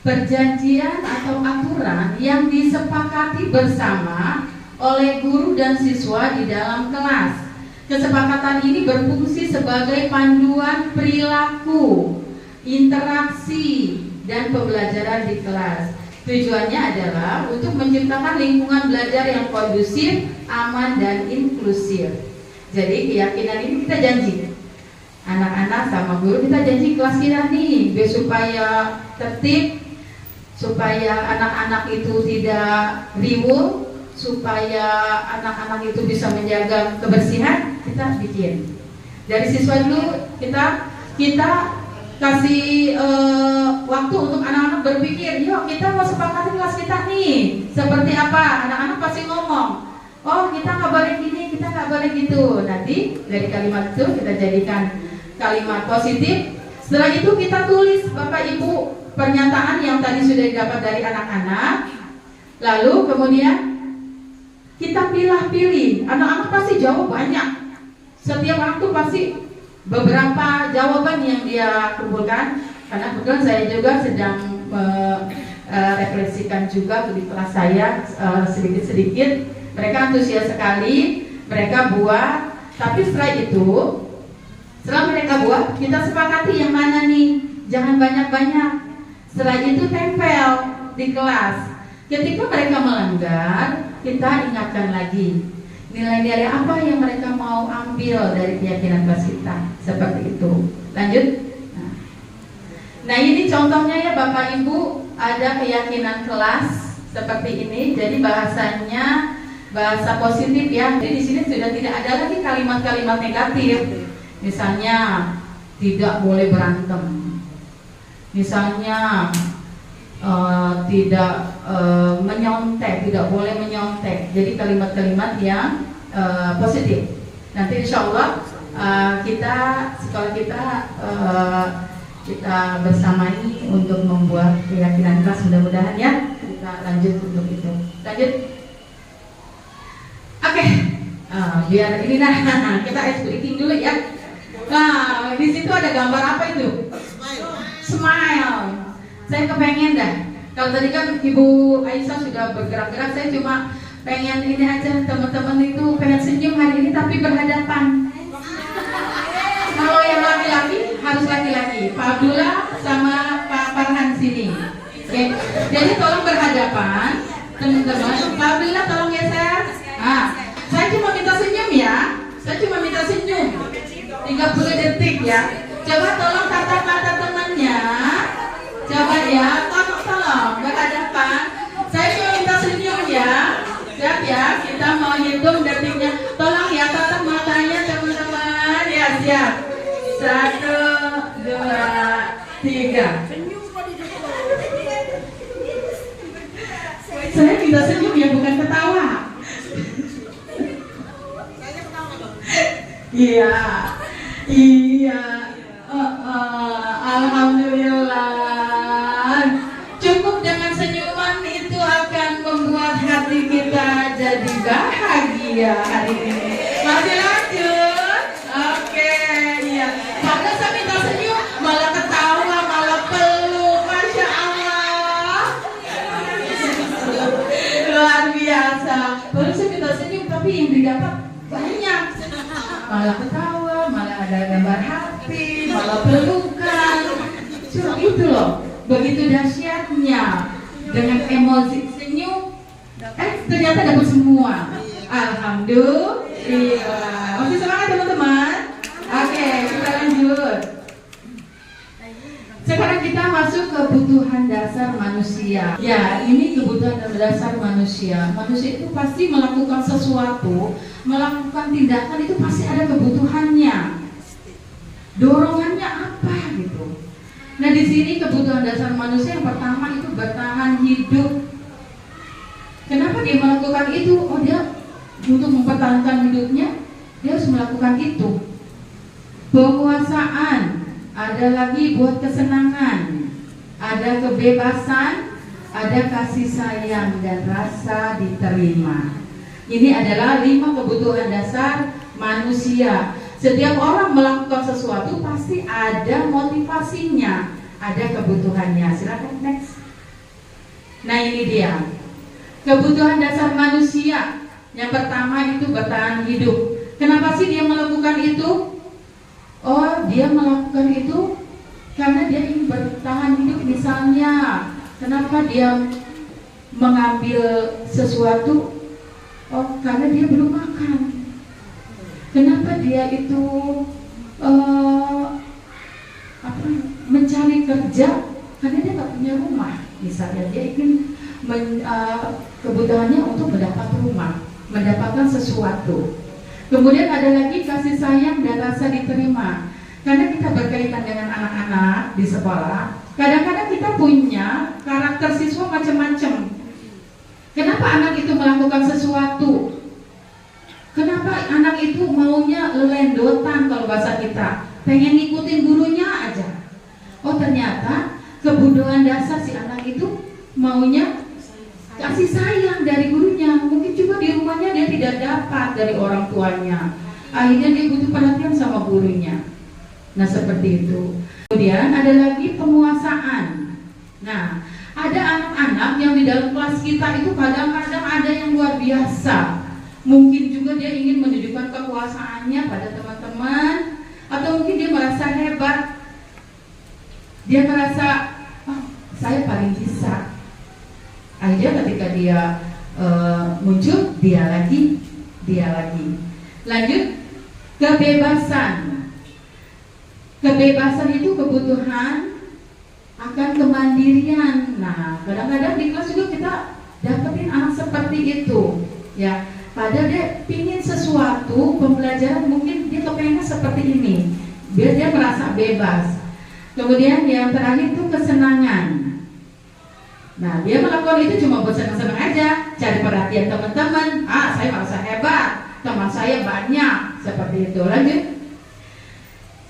Speaker 8: perjanjian atau aturan yang disepakati bersama oleh guru dan siswa di dalam kelas. Kesepakatan ini berfungsi sebagai panduan perilaku, interaksi, dan pembelajaran di kelas. Tujuannya adalah untuk menciptakan lingkungan belajar yang kondusif, aman, dan inklusif. Jadi keyakinan ini kita janji, anak-anak sama guru kita janji kelas kita nih, biar supaya tertib, supaya anak-anak itu tidak riwuh, supaya anak-anak itu bisa menjaga kebersihan, kita bikin. Dari siswa dulu kita kasih waktu untuk anak-anak berpikir, yuk kita mau sepakati kelas kita nih seperti apa. Anak-anak pasti ngomong, kita nggak boleh gini, kita nggak boleh gitu. Nanti dari kalimat itu kita jadikan kalimat positif. Setelah itu kita tulis Bapak Ibu pernyataan yang tadi sudah didapat dari anak-anak. Lalu kemudian kita pilih-pilih. Anak-anak pasti jawab banyak. Setiap anak tuh pasti beberapa jawaban yang dia kumpulkan. Karena kebetulan saya juga sedang refleksikan juga di kelas saya sedikit-sedikit. Mereka antusias sekali, mereka buat. Tapi setelah mereka buat, kita sepakati yang mana nih, jangan banyak-banyak. Setelah itu tempel di kelas. Ketika mereka melanggar, kita ingatkan lagi nilai-nilai apa yang mereka mau ambil dari keyakinan kelas kita. Seperti itu. Lanjut. Nah ini contohnya ya Bapak Ibu, ada keyakinan kelas seperti ini. Jadi bahasanya bahasa positif ya. Jadi di sini sudah tidak ada lagi kalimat-kalimat negatif. Misalnya tidak boleh berantem. Misalnya tidak menyontek, tidak boleh menyontek. Jadi kalimat-kalimat yang positif. Nanti insya Allah sekolah kita bersamai untuk membuat keyakinan kelas, mudah-mudahan ya kita lanjut untuk itu. Lanjut. Oke. Biar ini kita ice breaking dulu ya. Nah, di situ ada gambar apa itu? Smile. Saya kepengen dah. Kalau tadi kan Ibu Aisyah sudah bergerak-gerak, saya cuma pengen ini aja, teman-teman itu pengen senyum hari ini tapi berhadapan. Kalau yang laki-laki harus laki-laki, Pak Abdullah sama Pak Farhan sini. Oke. Jadi tolong berhadapan, teman-teman. Pak Abdullah tolong geser. Saya cuma minta senyum ya. Saya cuma minta senyum. 30 detik ya. Coba tolong tatap mata temannya. Coba ya, tolong berhadapan. Saya cuma minta senyum ya. Siap ya, kita mau hitung detiknya. Tolong ya tatap matanya teman-teman. Ya siap. 1, 2, 3. Saya minta senyum ya, bukan ketawa. Iya. Alhamdulillah. Cukup dengan senyuman itu akan membuat hati kita jadi bahagia hari ini. Masih lanjut? Oke, iya. Padahal saya minta senyum, malah ketawa, malah peluk. Masya Allah. Luar biasa. Baru saya minta senyum, tapi yang didapat banyak. Malah ketawa, malah ada gambar hati, malah pelukan. Cuma itu loh, begitu dahsyatnya dengan emosi senyum. Ternyata dapat semua. Alhamdulillah. Masih semangat teman-teman? Oke, kita lanjut. Sekarang kita masuk kebutuhan dasar manusia. Ya, ini kebutuhan dasar manusia. Manusia itu pasti melakukan sesuatu, melakukan tindakan itu pasti ada kebutuhannya. Dorongannya apa gitu. Nah, di sini kebutuhan dasar manusia yang pertama itu bertahan hidup. Kenapa dia melakukan itu? Oh, dia untuk mempertahankan hidupnya, dia harus melakukan itu. Penguasaan. Ada lagi buat kesenangan, ada kebebasan, ada kasih sayang dan rasa diterima. Ini adalah 5 kebutuhan dasar manusia. Setiap orang melakukan sesuatu pasti ada motivasinya, ada kebutuhannya. Silakan next. Nah, ini dia kebutuhan dasar manusia. Yang pertama itu bertahan hidup. Kenapa sih dia melakukan itu? Oh, dia melakukan itu karena dia ingin bertahan hidup. Misalnya, kenapa dia mengambil sesuatu? Oh, karena dia belum makan. Kenapa dia itu mencari kerja? Karena dia tak punya rumah. Misalnya dia ingin kebutuhannya untuk mendapat rumah, mendapatkan sesuatu. Kemudian ada lagi kasih sayang dan rasa diterima. Karena kita berkaitan dengan anak-anak di sekolah, kadang-kadang kita punya karakter siswa macam-macam. Kenapa anak itu melakukan sesuatu? Kenapa anak itu maunya lelendotan kalau bahasa kita? Pengen ngikutin gurunya aja. Oh, ternyata kebutuhan dasar si anak itu maunya kasih sayang dari gurunya. Mungkin juga di rumahnya dia tidak dapat dari orang tuanya. Akhirnya dia butuh perhatian sama gurunya. Nah, seperti itu. Kemudian ada lagi penguasaan. Nah, ada anak-anak yang di dalam kelas kita itu kadang-kadang ada yang luar biasa. Mungkin juga dia ingin menunjukkan kekuasaannya pada teman-teman, atau mungkin dia merasa hebat. Dia merasa, oh, saya paling bisa. Akhirnya ketika dia muncul, dia lagi. Lanjut, kebebasan. Kebebasan itu kebutuhan akan kemandirian. Nah, kadang-kadang di kelas juga kita dapetin anak seperti itu, ya. Padahal dia pingin sesuatu pembelajaran, mungkin dia kepengen seperti ini, biar dia merasa bebas. Kemudian yang terakhir itu kesenangan. Nah, dia melakukan itu cuma buat senang-senang aja, cari perhatian teman-teman. Saya merasa hebat, teman saya banyak, seperti itu. Lanjut.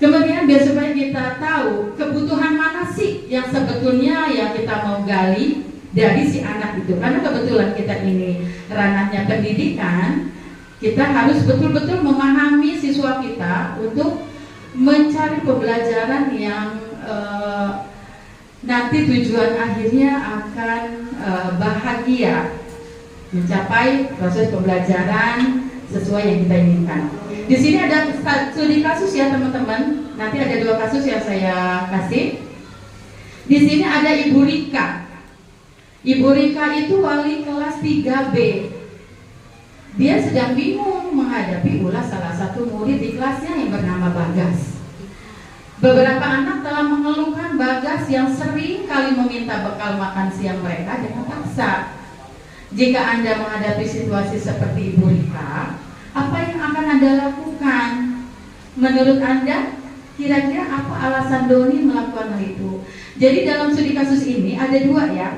Speaker 8: Kemudian biar supaya kita tahu kebutuhan mana sih yang sebetulnya yang kita mau gali dari si anak itu. Karena kebetulan kita ini ranahnya pendidikan, kita harus betul-betul memahami siswa kita untuk mencari pembelajaran yang nanti tujuan akhirnya akan bahagia, mencapai proses pembelajaran sesuai yang kita inginkan. Di sini ada studi kasus ya teman-teman. Nanti ada 2 kasus yang saya kasih. Di sini ada Ibu Rika. Ibu Rika itu wali kelas 3B. Dia sedang bingung menghadapi ulah salah satu murid di kelasnya yang bernama Bagas. Beberapa anak telah mengeluhkan Bagas yang sering kali meminta bekal makan siang mereka dengan paksa. Jika Anda menghadapi situasi seperti Ibu Rika, apa yang akan Anda lakukan? Menurut Anda, kira-kira apa alasan Doni melakukan hal itu? Jadi dalam studi kasus ini ada 2 ya.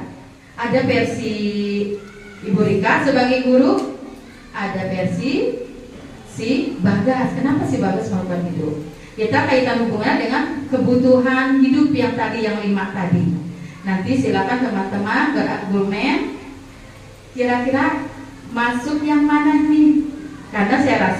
Speaker 8: Ada versi Ibu Rika sebagai guru, ada versi si Bagas. Kenapa si Bagas melakukan itu? Kita kaitan hubungannya dengan kebutuhan hidup yang tadi, yang 5 tadi. Nanti silakan teman-teman berargumen. Kira-kira masuk yang mana nih? Karena saya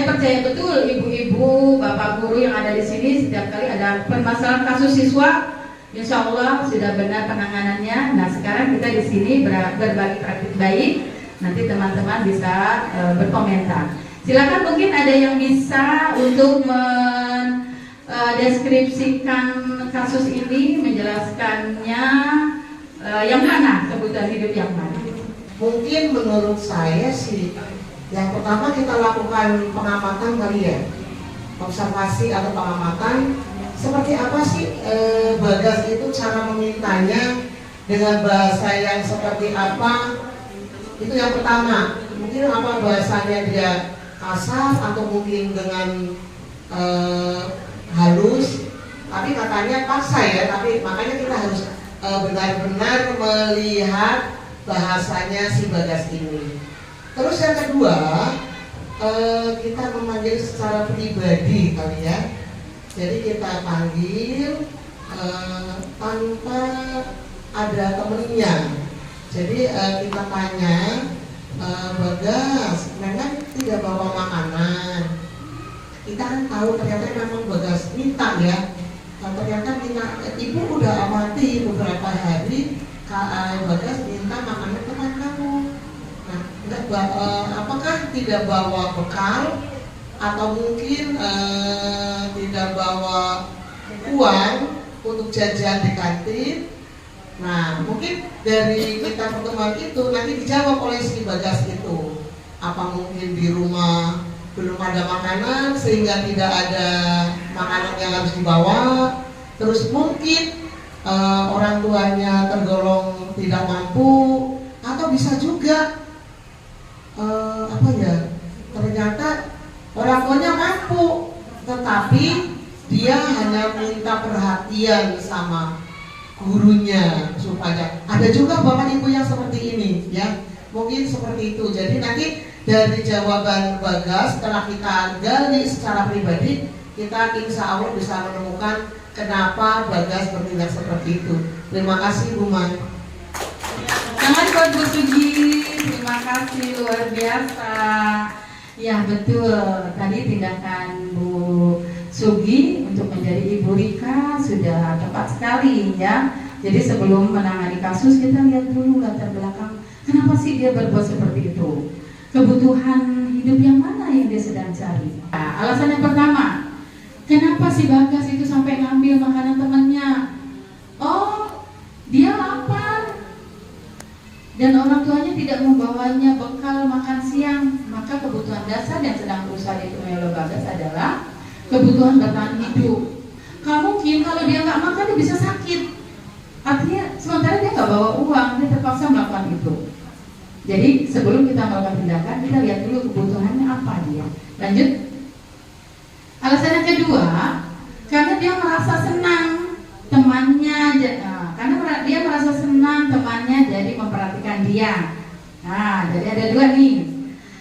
Speaker 8: percaya betul ibu-ibu, bapak guru yang ada di sini setiap kali ada permasalahan kasus siswa, insya Allah sudah benar penanganannya. Nah sekarang kita di sini berbagi praktik baik. Nanti teman-teman bisa berkomentar. Silakan mungkin ada yang bisa untuk mendeskripsikan kasus ini, menjelaskannya yang mana kebutuhan hidup yang mana.
Speaker 4: Mungkin menurut saya sih, yang pertama kita lakukan pengamatan kali ya, observasi atau pengamatan seperti apa sih Bagas itu cara memintanya, dengan bahasa yang seperti apa. Itu yang pertama. Mungkin apa bahasanya dia kasar atau mungkin dengan halus, tapi katanya paksa ya. Tapi makanya kita harus benar-benar melihat bahasanya si Bagas ini. Terus yang kedua, kita memanggil secara pribadi kali ya. Jadi kita panggil tanpa ada temennya. Jadi kita tanya, Bagas, memang tidak bawa makanan. Kita kan tahu ternyata memang Bagas minta ya. Ternyata ibu udah amati beberapa hari Bagas minta makanan teman kamu. Nah, apakah tidak bawa bekal atau mungkin tidak bawa uang untuk jajan di kantin? Nah, mungkin dari kita pertemuan itu nanti dijawab oleh si Bagas itu. Apa mungkin di rumah belum ada makanan sehingga tidak ada makanan yang harus dibawa? Terus mungkin orang tuanya tergolong tidak mampu, atau bisa juga ternyata orang tuanya mampu, tetapi dia hanya minta perhatian sama gurunya supaya. Ada juga bapak ibu yang seperti ini ya, mungkin seperti itu. Jadi nanti dari jawaban Bagas setelah kita gali secara pribadi, kita insya Allah bisa menemukan kenapa Bagas bertindak seperti itu. Terima kasih Bu Man.
Speaker 8: Selamat buat Bu Sugi, terima kasih luar biasa. Ya betul, tadi tindakan Bu Sugi untuk menjadi Ibu Rika sudah tepat sekali ya. Jadi sebelum menangani kasus kita lihat dulu latar belakang, kenapa sih dia berbuat seperti itu? Kebutuhan hidup yang mana yang dia sedang cari? Nah, alasan yang pertama, kenapa si Bagas itu sampai ngambil makanan temannya? Oh, dia lapar dan orang tuanya tidak membawanya bekal makan siang. Maka kebutuhan dasar yang sedang berusaha dipenuhi oleh Bagas adalah kebutuhan bertahan hidup. Mungkin kalau dia nggak makan dia bisa sakit. Artinya sementara dia nggak bawa uang, dia terpaksa melakukan itu. Jadi sebelum kita melakukan tindakan, kita lihat dulu kebutuhannya apa dia. Lanjut. Alasan yang kedua, karena dia merasa senang temannya karena dia merasa senang temannya jadi memperhatikan dia. Nah, jadi ada dua nih.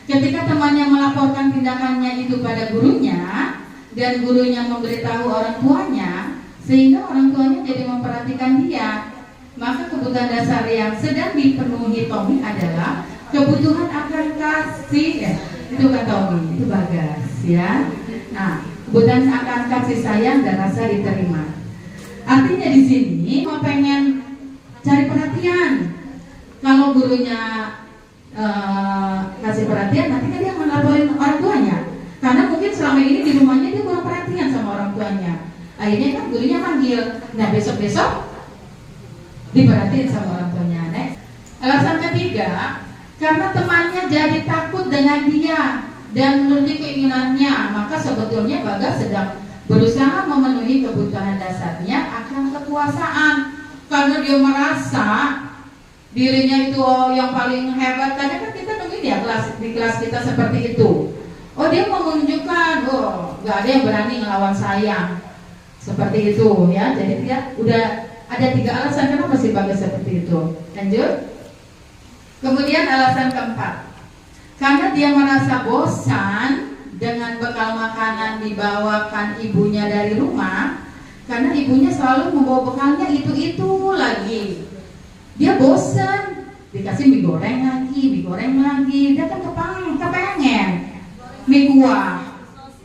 Speaker 8: Ketika temannya melaporkan tindakannya itu pada gurunya dan gurunya memberitahu orang tuanya, sehingga orang tuanya jadi memperhatikan dia, maka kebutuhan dasar yang sedang dipenuhi Tommy adalah kebutuhan akan kasih. Itu kan Tommy, itu Bagas ya. Nah, kebutuhan akan kasih sayang dan rasa diterima. Artinya di sini mau pengen cari perhatian. Kalau gurunya kasih perhatian, nanti kan dia ngelaporin orang tuanya. Karena mungkin selama ini di rumahnya dia kurang perhatian sama orang tuanya. Akhirnya kan gurunya manggil. Nah, besok-besok diperhatiin sama orang tuanya. Next. Alasan ketiga, karena temannya jadi takut dengan dia dan menuruti keinginannya, maka sebetulnya Bagas sedang berusaha memenuhi kebutuhan dasarnya akan kekuasaan. Karena dia merasa dirinya itu yang paling hebat. Karena kan kita nungguin ya di kelas kita seperti itu. Oh, dia mau menunjukkan, oh nggak ada yang berani ngelawan saya. Seperti itu ya. Jadi dia udah ada 3 alasan kenapa sih Bagas seperti itu. Lanjut. Kemudian alasan keempat, karena dia merasa bosan dengan bekal makanan dibawakan ibunya dari rumah. Karena ibunya selalu membawa bekalnya itu lagi. Dia bosan, dikasih mie goreng lagi. Dia kan kepengen mie kuah.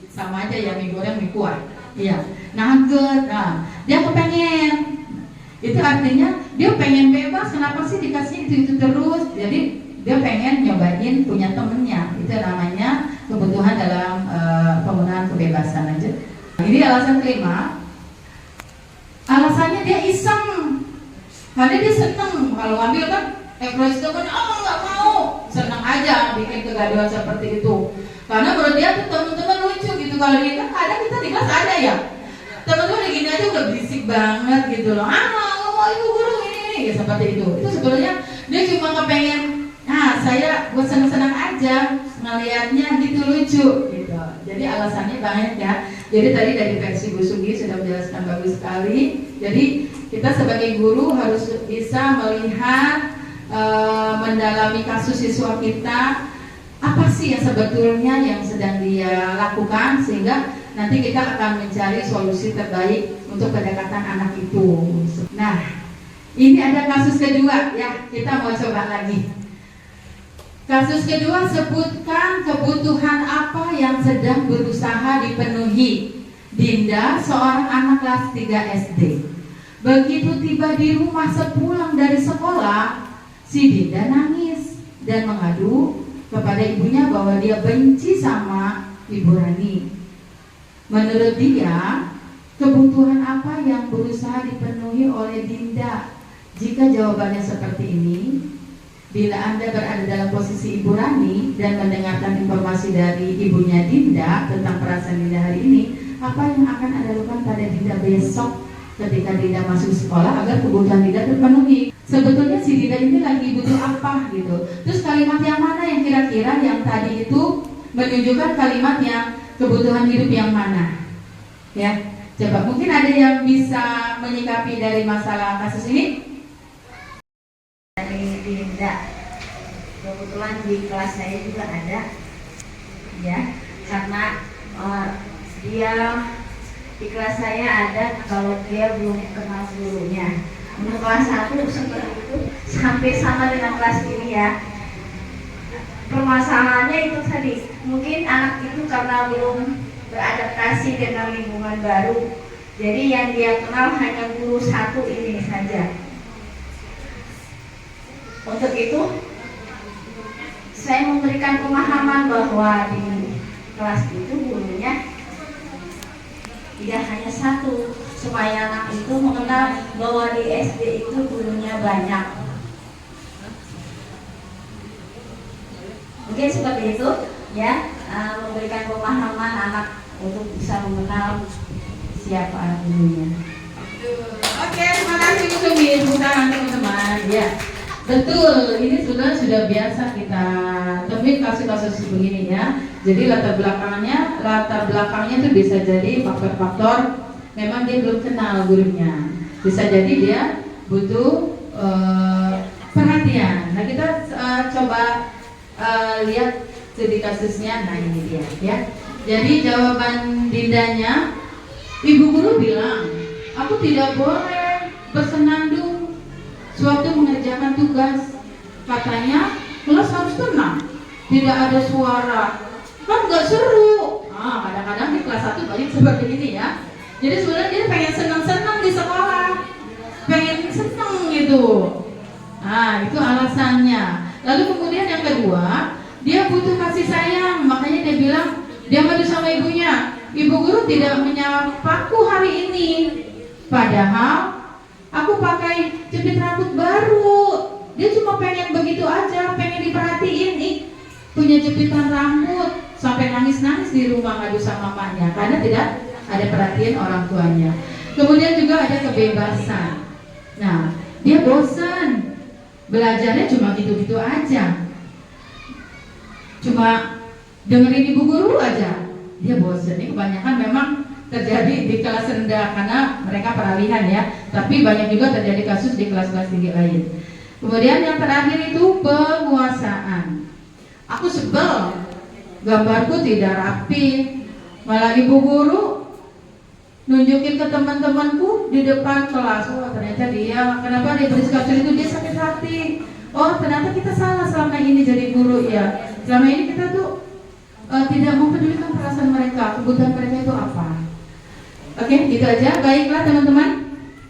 Speaker 8: Sama aja ya, mie goreng, mie kuah. Iya, nugget. Nah, dia kepengen. Itu artinya dia pengen bebas. Kenapa sih dikasih itu terus? Jadi dia pengen nyobain punya temennya. Itu namanya kebutuhan dalam penggunaan kebebasan aja. Ini alasan kelima. Alasannya dia iseng. Karena dia seneng kalau ngambil kan ekspres itu kan, oh nggak mau, seneng aja bikin kegaduhan seperti itu. Karena menurut dia tuh teman-teman lucu gitu. Kalau dia kan ada, kita di kelas ada ya, teman-teman gini aja udah berisik banget gitu loh. Mau ibu guru ini ya, seperti itu. Itu sebenarnya dia cuma kepengen, saya buat senang-senang aja ngelihatnya gitu, lucu gitu. Jadi alasannya banyak ya. Jadi tadi dari versi Bu Sugi sudah menjelaskan bagus sekali. Jadi kita sebagai guru harus bisa melihat, mendalami kasus siswa kita, apa sih yang sebetulnya yang sedang dia lakukan, sehingga nanti kita akan mencari solusi terbaik untuk pendekatan anak itu. Nah, ini ada kasus kedua ya, kita mau coba lagi. Kasus kedua, sebutkan kebutuhan apa yang sedang berusaha dipenuhi. Dinda, seorang anak kelas 3 SD. Begitu tiba di rumah sepulang dari sekolah, si Dinda nangis dan mengadu kepada ibunya bahwa dia benci sama Ibu Rani. Menurut dia, kebutuhan apa yang berusaha dipenuhi oleh Dinda? Jika jawabannya seperti ini, bila Anda berada dalam posisi Ibu Rani dan mendengarkan informasi dari ibunya Dinda tentang perasaan Dinda hari ini, apa yang akan Anda lakukan pada Dinda besok ketika Dinda masuk sekolah agar kebutuhan Dinda terpenuhi? Sebetulnya si Dinda ini lagi butuh apa gitu. Terus kalimat yang mana yang kira-kira yang tadi itu menunjukkan kalimat yang kebutuhan hidup yang mana? Ya, coba mungkin ada yang bisa menyikapi dari masalah kasus ini?
Speaker 3: Dari Dinda, kebetulan di kelas saya juga ada, ya, karena dia di kelas saya ada kalau dia belum kenal gurunya. Untuk kelas 1 seperti itu sampai sama dengan kelas ini ya. Permasalahannya itu tadi, mungkin anak itu karena belum beradaptasi dengan lingkungan baru, jadi yang dia kenal hanya guru 1 ini saja. Untuk itu saya memberikan pemahaman bahwa di kelas itu gurunya tidak hanya 1, supaya anak itu mengenal bahwa di SD itu gurunya banyak. Mungkin seperti itu ya, memberikan pemahaman anak untuk bisa mengenal siapa gurunya.
Speaker 8: Oke, terima kasih Bu Sugi. Teman-teman ya. Betul, ini sudah biasa kita temui kasus-kasus begini ya. Jadi latar belakangnya itu bisa jadi faktor-faktor memang dia belum kenal gurunya. Bisa jadi dia butuh perhatian. Nah, kita coba lihat studi kasusnya. Nah, ini dia ya. Jadi jawaban Dindanya, ibu guru bilang, aku tidak boleh bersenandung sewaktu mengerjakan tugas. Katanya kelas harus tenang, tidak ada suara, kan nggak seru. Nah, kadang-kadang di kelas 1 banyak seperti ini ya. Jadi sebenarnya dia pengen senang-senang di sekolah, pengen senang gitu. Nah, itu alasannya. Lalu kemudian yang kedua, dia butuh kasih sayang. Makanya dia bilang, dia ngadu sama ibunya, ibu guru tidak menyapaku hari ini, padahal aku pakai jepit rambut baru. Dia cuma pengen begitu aja, pengen diperhatiin nih, punya jepitan rambut, sampai nangis-nangis di rumah ngadu sama mamanya karena tidak ada perhatian orang tuanya. Kemudian juga ada kebebasan. Nah, dia bosan, belajarnya cuma gitu-gitu aja, cuma dengerin ibu guru aja. Dia bosan. Ini kebanyakan memang terjadi di kelas rendah karena mereka peralihan ya, tapi banyak juga terjadi kasus di kelas-kelas tinggi lain. Kemudian yang terakhir itu penguasaan. Aku sebel, gambarku tidak rapi, malah ibu guru nunjukin ke teman-temanku di depan kelas. Oh, ternyata dia, kenapa dia bersikap seperti itu, dia sakit hati. Oh, ternyata kita salah selama ini jadi guru ya. Selama ini kita tuh tidak mempedulikan perasaan mereka, kebutuhan mereka itu apa. Oke, gitu aja. Baiklah teman-teman,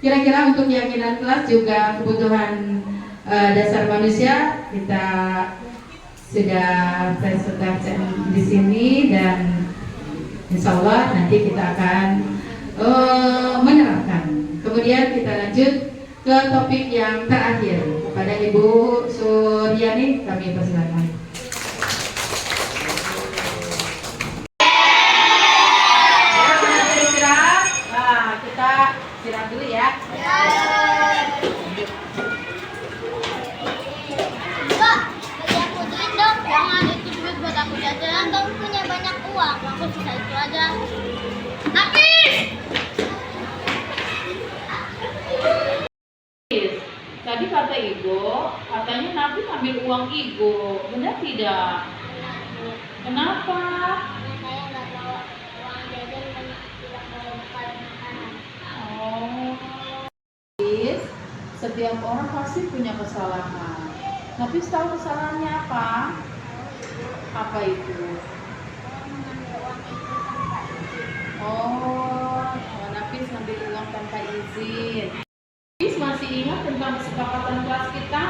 Speaker 8: kira-kira untuk keyakinan kelas juga kebutuhan dasar manusia kita sudah presentasikan di sini, dan insya Allah nanti kita akan menerapkan. Kemudian kita lanjut ke topik yang terakhir. Kepada Ibu Suryani kami persilakan. Nah, kita istirahat dulu ya.
Speaker 7: Mbak, bagi aku duit dong. Jangan itu duit buat aku jajan. Kamu punya banyak uang. Aku sisa itu aja. Nafis!
Speaker 8: Tadi kata Igo, katanya Nabi ambil uang Igo, benar tidak? Kenapa?
Speaker 7: Saya nggak bawa uang jajan dan tidak bawa bekal makanan.
Speaker 8: Oh, setiap orang pasti punya kesalahan. Nabi tahu kesalahannya apa? Apa itu?
Speaker 7: Saya mengambil uang itu tanpa izin.
Speaker 8: Oh, Nabi ngambil uang tanpa izin. Nabi masih ingat tentang kesepakatan kelas kita?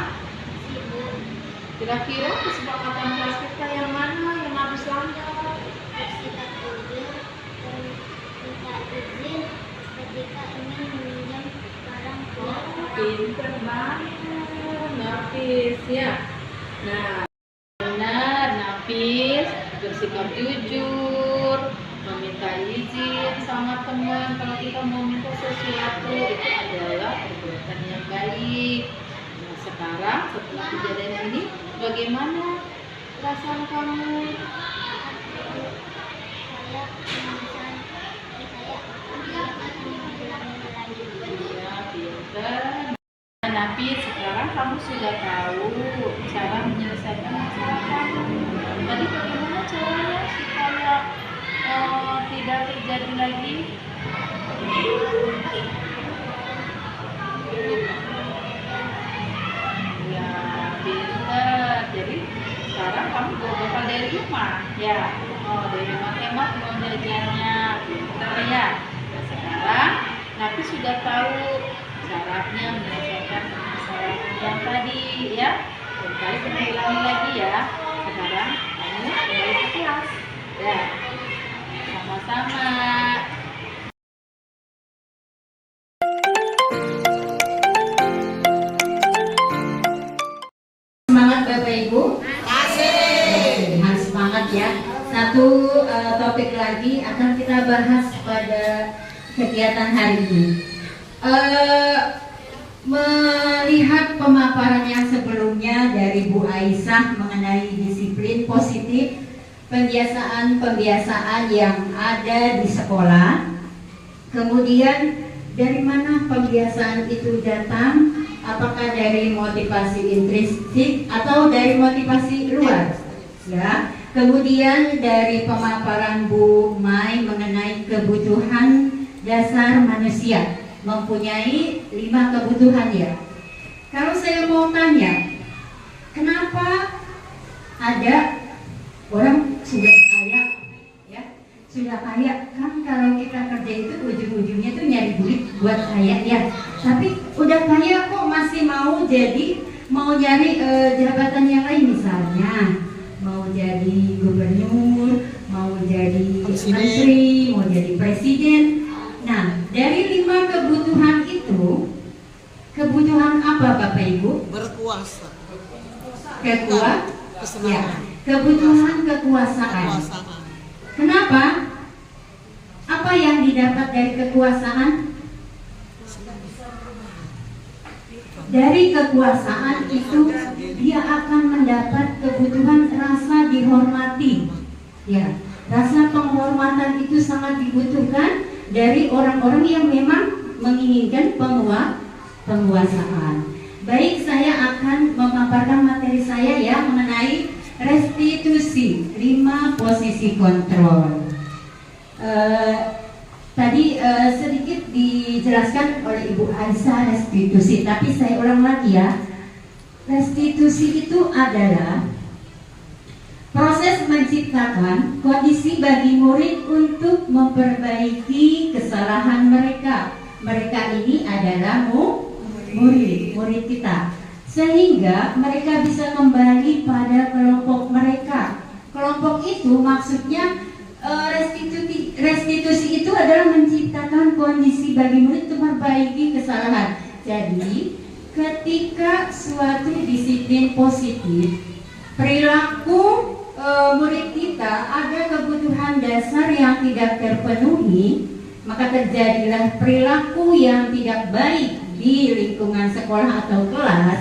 Speaker 8: Kira-kira kesepakatan kelas kita yang mana yang habis langgar?
Speaker 7: Bersikap jujur dan minta izin ketika ingin meminjam barang pihak orang.
Speaker 8: Pinter banget, Nafis ya. Nah, benar Nafis, bersikap jujur, meminta izin sama teman kalau kita mau minta sesuatu, itu adalah perbuatan yang baik. Nah, sekarang setelah kejadian ini, bagaimana perasaan kamu?
Speaker 7: Saya menyesal. Saya akan mengulangi lagi.
Speaker 8: Iya, pinter. Nabi, sekarang kamu sudah tahu cara menyelesaikan masalah kamu. Tadi bagaimana caranya supaya tidak terjadi lagi? Ya, pinter. Jadi sekarang kamu bawa bekal dari rumah, ya. Oh, dari rumah hemat mau jajannya, pinter ya. Nah, sekarang Nabi sudah tahu caranya menyelesaikan masalah yang tadi ya. Kali kita ulangi lagi ya. Sekarang kamu kembali ke kelas ya. Sama-sama.
Speaker 2: Semangat Bapak Ibu. Harus semangat ya. Satu topik lagi akan kita bahas pada kegiatan hari ini. Melihat pemaparan yang sebelumnya dari Bu Aisyah mengenai disiplin positif, pembiasaan-pembiasaan yang ada di sekolah, kemudian dari mana pembiasaan itu datang,
Speaker 9: apakah dari motivasi intrinsik atau dari motivasi luar, ya. Kemudian dari pemaparan Bu Mai mengenai kebutuhan dasar manusia, mempunyai 5 kebutuhan ya. Kalau saya mau tanya, kenapa ada orang sudah kaya, ya, sudah kaya kan? Kalau kita kerja itu ujung-ujungnya tuh nyari duit buat kaya ya. Tapi udah kaya kok masih mau nyari jabatan yang lain, misalnya mau jadi gubernur, mau jadi menteri, mau jadi presiden. Nah, dari 5 kebutuhan itu, kebutuhan apa Bapak Ibu?
Speaker 4: Berkuasa.
Speaker 9: Ya, kebutuhan kekuasaan. Kenapa? Apa yang didapat dari kekuasaan? Dari kekuasaan itu dia akan mendapat kebutuhan rasa dihormati. Ya, rasa penghormatan itu sangat dibutuhkan dari orang-orang yang memang menginginkan penguasaan. Baik, saya akan memaparkan materi saya ya mengenai restitusi, 5 posisi kontrol. Tadi sedikit dijelaskan oleh Ibu Aisyah restitusi, tapi saya ulang lagi ya. Restitusi itu adalah proses menciptakan kondisi bagi murid untuk memperbaiki kesalahan mereka. Mereka ini adalah murid kita, sehingga mereka bisa kembali pada kelompok mereka. Kelompok itu maksudnya restitusi itu adalah menciptakan kondisi bagi murid untuk memperbaiki kesalahan. Jadi ketika suatu disiplin positif, perilaku murid kita ada kebutuhan dasar yang tidak terpenuhi, maka terjadilah perilaku yang tidak baik di lingkungan sekolah atau kelas.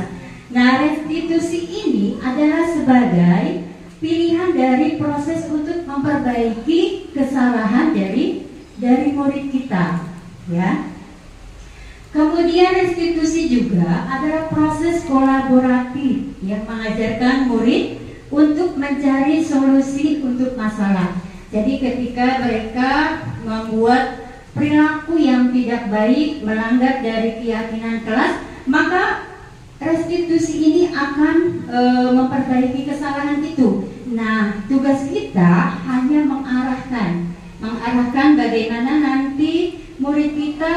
Speaker 9: Nah, restitusi ini adalah sebagai pilihan dari proses untuk memperbaiki kesalahan dari murid kita, ya. Kemudian restitusi juga adalah proses kolaboratif yang mengajarkan murid untuk mencari solusi untuk masalah. Jadi ketika mereka membuat perilaku yang tidak baik, melanggar dari keyakinan kelas, maka restitusi ini akan memperbaiki kesalahan itu. Nah, tugas kita hanya mengarahkan bagaimana nanti murid kita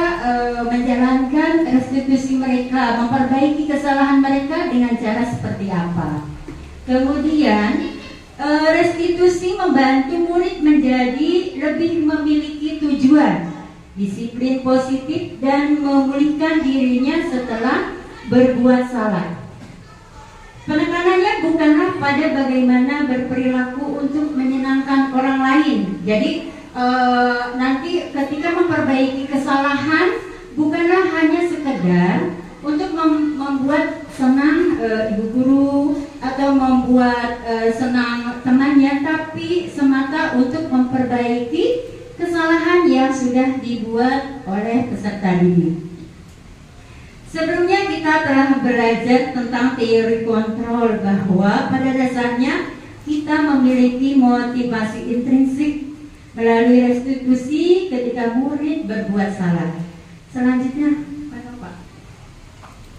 Speaker 9: menjalankan restitusi mereka, memperbaiki kesalahan mereka dengan cara seperti apa. Kemudian restitusi membantu murid menjadi lebih memiliki tujuan, disiplin positif, dan memulihkan dirinya setelah berbuat salah. Penekanannya bukanlah pada bagaimana berperilaku untuk menyenangkan orang lain. Jadi nanti ketika memperbaiki kesalahan bukanlah hanya sekedar untuk membuat senang ibu guru atau membuat senang temannya, tapi semata untuk memperbaiki kesalahan yang sudah dibuat oleh peserta didik. Sebelumnya kita telah belajar tentang teori kontrol, bahwa pada dasarnya kita memiliki motivasi intrinsik melalui restitusi ketika murid berbuat salah. Selanjutnya, Pak.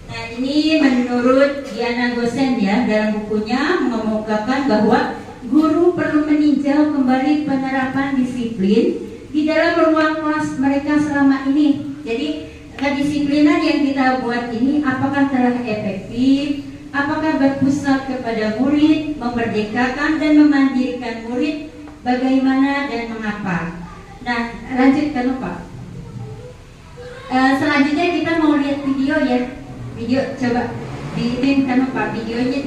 Speaker 9: Nah, ini menurut Diana Gosen ya, dalam bukunya mengemukakan bahwa guru perlu meninjau kembali penerapan disiplin di dalam ruang kelas mereka selama ini. Jadi kedisiplinan yang kita buat ini apakah telah efektif, apakah berpusat kepada murid, memerdekakan dan memandirikan murid, bagaimana dan mengapa. Nah, lanjutkan Pak. Selanjutnya kita mau lihat video ya. Video coba diizinkan Pak, videonya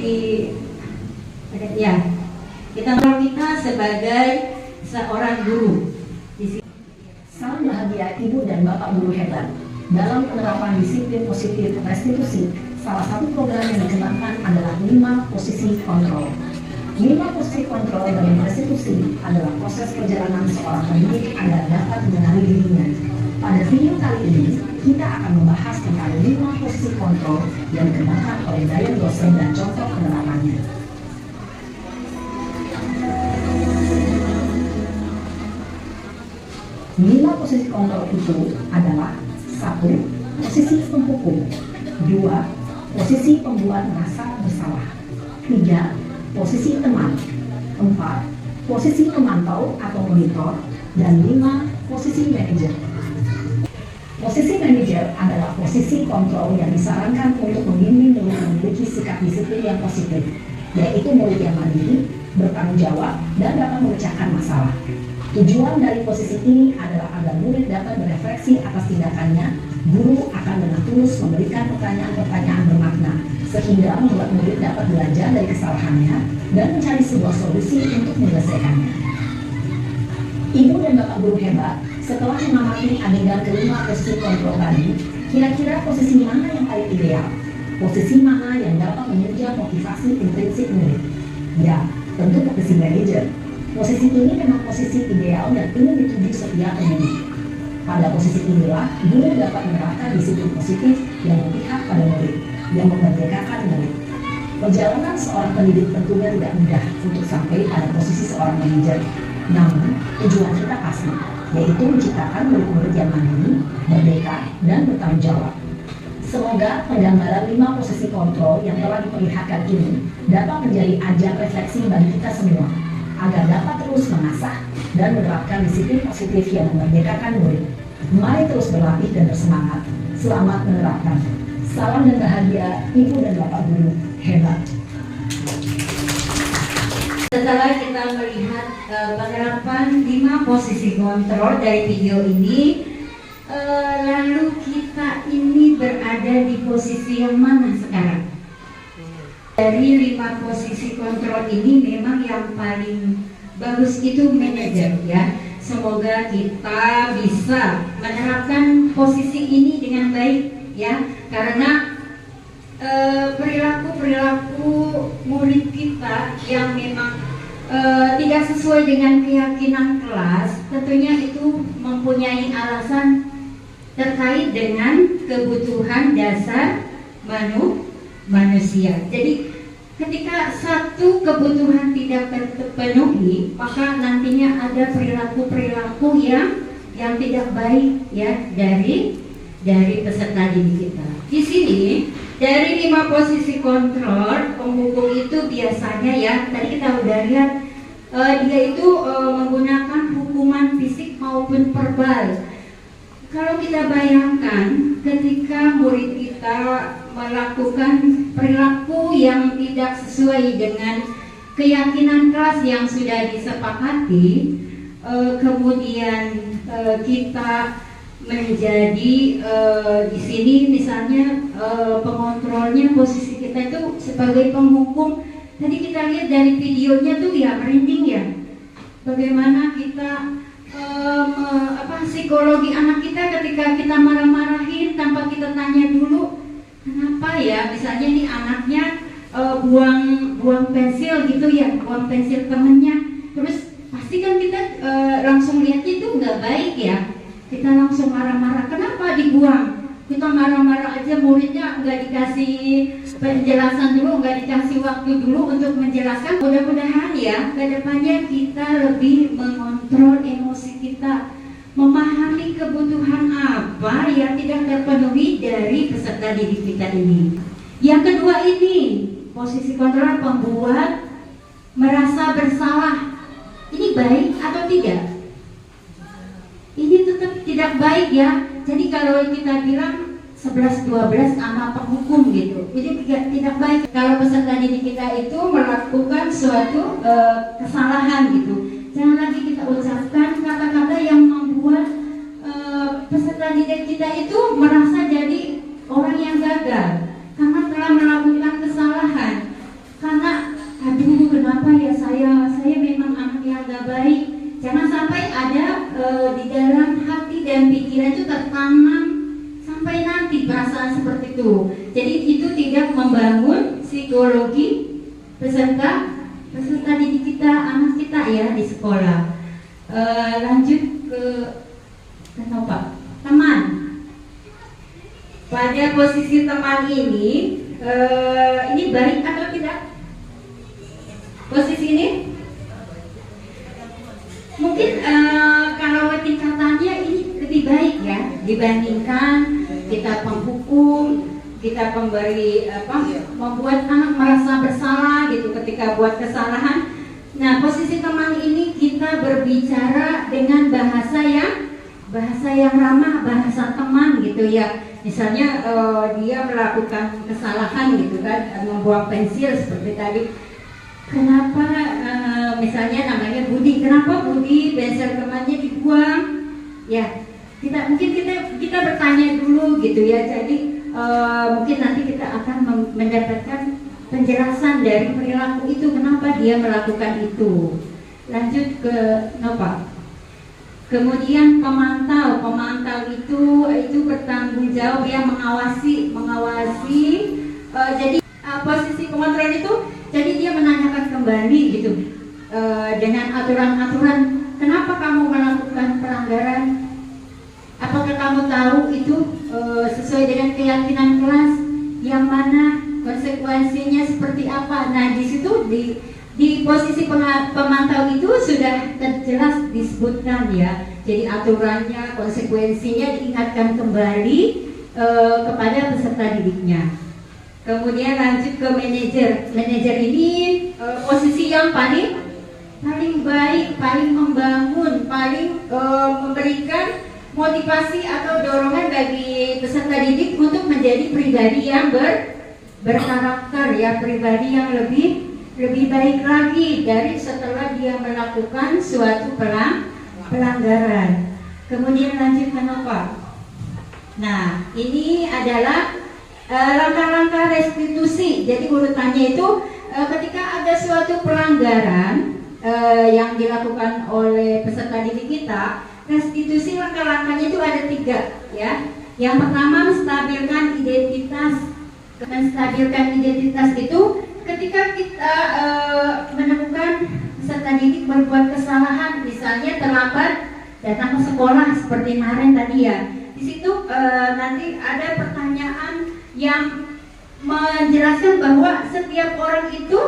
Speaker 9: ya. Kita sebagai seorang guru.
Speaker 10: Salam bahagia Ibu dan Bapak guru hebat. Dalam penerapan disiplin positif restitusi, salah satu program yang dikembangkan adalah 5 posisi kontrol. 5 posisi kontrol dalam restitusi adalah proses perjalanan seorang pendidik agar dapat mengenali dirinya. Pada video kali ini, kita akan membahas tentang 5 posisi kontrol yang dikembangkan oleh Dayan dosen dan contoh penerapannya. Lima posisi kontrol itu adalah 1. Posisi penghukum, 2. Posisi pembuat merasa bersalah, 3. Posisi teman, 4. Posisi pemantau atau monitor, dan 5. Posisi manajer. Posisi manajer adalah posisi kontrol yang disarankan untuk membimbing murid memiliki sikap disiplin yang positif, yaitu murid yang mandiri, bertanggung jawab, dan dapat memecahkan masalah. Tujuan dari posisi ini adalah agar murid dapat berefleksi atas tindakannya. Guru akan dengan tulus memberikan pertanyaan-pertanyaan bermakna, sehingga membuat murid dapat belajar dari kesalahannya dan mencari sebuah solusi untuk menyelesaikannya. Ibu dan Bapak guru hebat, setelah mengamati adegan kelima posisi kontrol tadi, kira-kira posisi mana yang paling ideal? Posisi mana yang dapat menunjang motivasi intrinsik murid? Ya, tentu posisi manajer. Posisi ini memang posisi ideal dan ingin dituju setiap pendidik. Pada posisi inilah, guru dapat menerapkan disiplin positif yang memihak pada murid, yang memerdekakan murid. Perjalanan seorang pendidik tentunya tidak mudah untuk sampai pada posisi seorang manajer. Namun, tujuan kita pasti, yaitu menciptakan murid-murid yang mandiri, merdeka, dan bertanggung jawab. Semoga penggambaran 5 posisi kontrol yang telah diperlihatkan ini dapat menjadi ajang refleksi bagi kita semua, agar dapat terus mengasah dan menerapkan disiplin positif yang memerdekakan murid. Mari terus berlatih dan bersemangat. Selamat menerapkan. Salam dan bahagia, Ibu dan Bapak guru hebat.
Speaker 9: Setelah kita melihat penerapan 5 posisi kontrol dari video ini, lalu kita ini berada di posisi yang mana sekarang? Dari 5 posisi kontrol ini memang yang paling bagus itu manajer, ya. Semoga kita bisa menerapkan posisi ini dengan baik, ya, karena perilaku murid kita yang memang tidak sesuai dengan keyakinan kelas, tentunya itu mempunyai alasan terkait dengan kebutuhan dasar manusia. Jadi ketika satu kebutuhan tidak terpenuhi, maka nantinya ada perilaku yang tidak baik, ya, dari peserta didik kita. Di sini dari 5 posisi kontrol penghukum itu biasanya, ya, tadi kita udah lihat dia itu menggunakan hukuman fisik maupun verbal. Kalau kita bayangkan ketika murid kita melakukan perilaku yang tidak sesuai dengan keyakinan kelas yang sudah disepakati, kemudian kita menjadi di sini misalnya pengontrolnya posisi kita itu sebagai penghukum. Tadi kita lihat dari videonya tuh ya merinding, ya, bagaimana kita psikologi anak kita ketika kita marah-marahin tanpa kita tanya dulu kenapa, ya, misalnya nih anaknya buang pensil gitu, ya, buang pensil temennya, terus pasti kan kita langsung lihatnya itu nggak baik, ya, kita langsung marah-marah, kenapa dibuang? Kita marah-marah aja, muridnya nggak dikasih penjelasan dulu, nggak dikasih waktu dulu untuk menjelaskan. Mudah-mudahan, ya, kedepannya kita lebih mengontrol emosi kita, memahami kebutuhan apa yang tidak terpenuhi dari peserta didik kita ini. Yang kedua ini, posisi kontrol pembuat merasa bersalah. Ini baik atau tidak? Ini tetap tidak baik, ya. Jadi kalau kita bilang 11-12 sama penghukum gitu, ini tidak baik. Kalau peserta didik kita itu melakukan suatu kesalahan gitu, jangan lagi kita ucapkan kata-kata yang membuat peserta didik kita itu merasa jadi orang yang gagal karena telah melakukan kesalahan. Karena aduh, kenapa ya saya memang anak yang gak baik. Jangan sampai ada di dalam hati dan pikiran itu tertanam sampai nanti perasaan seperti itu. Jadi itu tidak membangun psikologi peserta didik kita, anak kita, ya, di sekolah. Lanjut ke Nova. pada posisi teman ini baik atau tidak? Posisi ini mungkin kalau tingkatannya ini lebih baik ya dibandingkan kita penghukum, kita pemberi membuat anak merasa bersalah gitu ketika buat kesalahan. Nah, posisi teman ini kita berbicara dengan bahasa yang ramah, bahasa teman gitu ya. Misalnya dia melakukan kesalahan gitu kan, membuang pensil seperti tadi. Kenapa misalnya namanya Budi, kenapa Budi pensil temannya dibuang? Ya, kita bertanya dulu gitu ya. Jadi mungkin nanti kita akan mendapatkan penjelasan dari perilaku itu, kenapa dia melakukan itu. Lanjut ke Nova. Kemudian pemantau itu bertanggung jawab ya, mengawasi. Jadi posisi pengontrol itu, jadi dia menanyakan kembali gitu dengan aturan-aturan. Kenapa kamu melakukan pelanggaran? Apakah kamu tahu itu sesuai dengan keyakinan kelas? Yang mana konsekuensinya seperti apa? Nah, di situ di posisi pemantau itu sudah terjelas disebutkan ya. Jadi aturannya, konsekuensinya diingatkan kembali kepada peserta didiknya. Kemudian lanjut ke manajer. Manajer ini posisi yang paling baik, paling membangun, paling memberikan motivasi atau dorongan bagi peserta didik untuk menjadi pribadi yang berkarakter ya, pribadi yang lebih baik lagi dari setelah dia melakukan suatu pelanggaran. Kemudian lanjut ke Nova. Nah, ini adalah langkah-langkah restitusi. Jadi urutannya itu ketika ada suatu pelanggaran yang dilakukan oleh peserta didik kita, restitusi langkah-langkahnya itu ada 3 ya. Yang pertama, menstabilkan identitas. Menstabilkan identitas itu ketika kita menemukan peserta didik berbuat kesalahan, misalnya terlambat datang ke sekolah seperti kemarin tadi ya. Di situ nanti ada pertanyaan yang menjelaskan bahwa setiap orang itu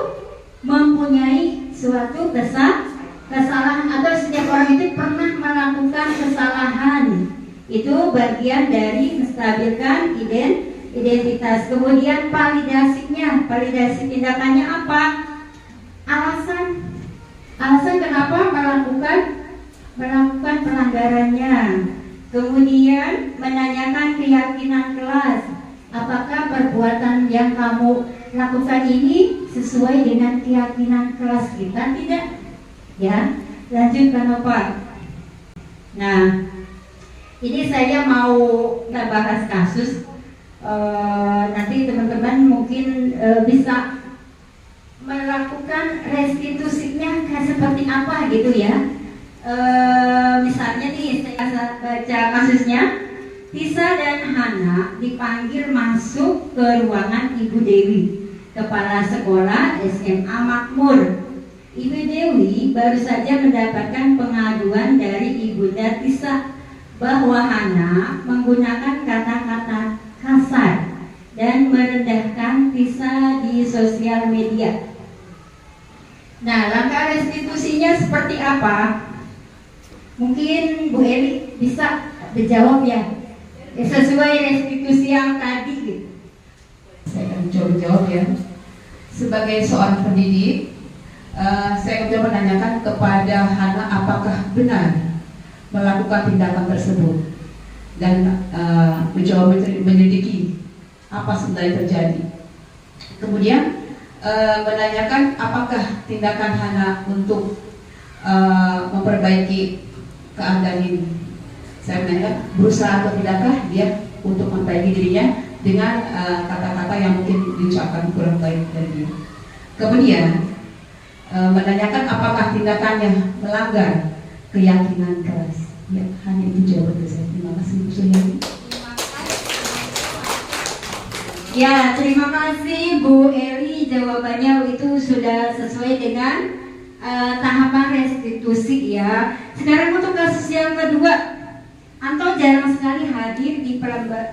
Speaker 9: mempunyai suatu kesalahan atau setiap orang itu pernah melakukan kesalahan. Itu bagian dari menstabilkan identitas. Kemudian validasi tindakannya apa? Alasan kenapa melakukan pelanggarannya. Kemudian menanyakan keyakinan kelas. Apakah perbuatan yang kamu lakukan ini sesuai dengan keyakinan kelas kita? Tidak. Ya, lanjut ke Nova. Nah, ini saya mau kita bahas kasus. Nanti teman-teman mungkin bisa melakukan restitusinya kayak seperti apa gitu ya. Misalnya nih, saya baca kasusnya. Tisa dan Hana dipanggil masuk ke ruangan Ibu Dewi, Kepala Sekolah SMA Makmur. Ibu Dewi baru saja mendapatkan pengaduan dari Ibunda Tisa bahwa Hana menggunakan kata-kata kasar dan merendahkan Tisa di sosial media. Nah, langkah restitusinya seperti apa? Mungkin Bu Eli bisa dijawab ya, sesuai restitusi yang tadi gitu.
Speaker 8: Saya akan coba jawab ya. Sebagai seorang pendidik, saya coba menanyakan kepada Hana apakah benar melakukan tindakan tersebut dan mencoba menyelidiki apa sebenarnya terjadi. Kemudian menanyakan apakah tindakan Hana untuk memperbaiki keadaan ini. Saya menanyakan berusaha atau tidakkah dia untuk memperbaiki dirinya dengan kata-kata yang mungkin diucapkan kurang baik dari dia. Kemudian menanyakan apakah tindakannya melanggar keyakinan kelas. Ya, hanya itu jawaban saya. Terima kasih Bu Suryani.
Speaker 9: Ya, terima kasih Bu Eli, jawabannya itu sudah sesuai dengan tahapan restitusi ya. Sekarang untuk kasus yang kedua. Anto jarang sekali hadir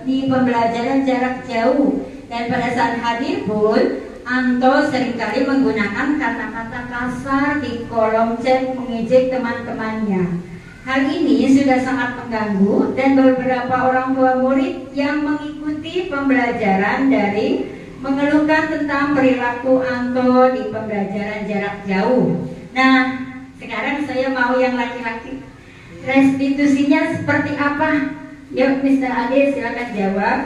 Speaker 9: di pembelajaran jarak jauh, dan pada saat hadir pun Anto seringkali menggunakan kata-kata kasar di kolom chat mengejek teman-temannya. Hal ini sudah sangat mengganggu, dan beberapa orang tua murid yang mengikuti pembelajaran daring mengeluhkan tentang perilaku Anto di pembelajaran jarak jauh. Nah, sekarang saya mau yang laki-laki. Restitusinya seperti apa? Yuk, Mr. Ade, silakan jawab.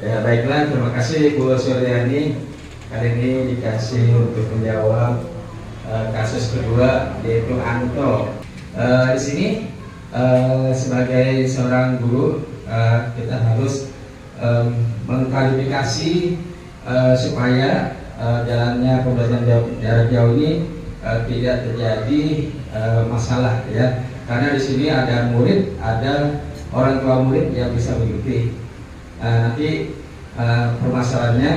Speaker 6: Ya, baiklah, terima kasih Bu Suryani. Kali ini dikasih untuk menjawab kasus kedua, yaitu Anto. Di sini sebagai seorang guru kita harus mengklarifikasi supaya jalannya pembelajaran jarak jauh ini tidak terjadi masalah, ya. Karena di sini ada murid, ada orang tua murid yang bisa mengikuti. Nanti permasalahannya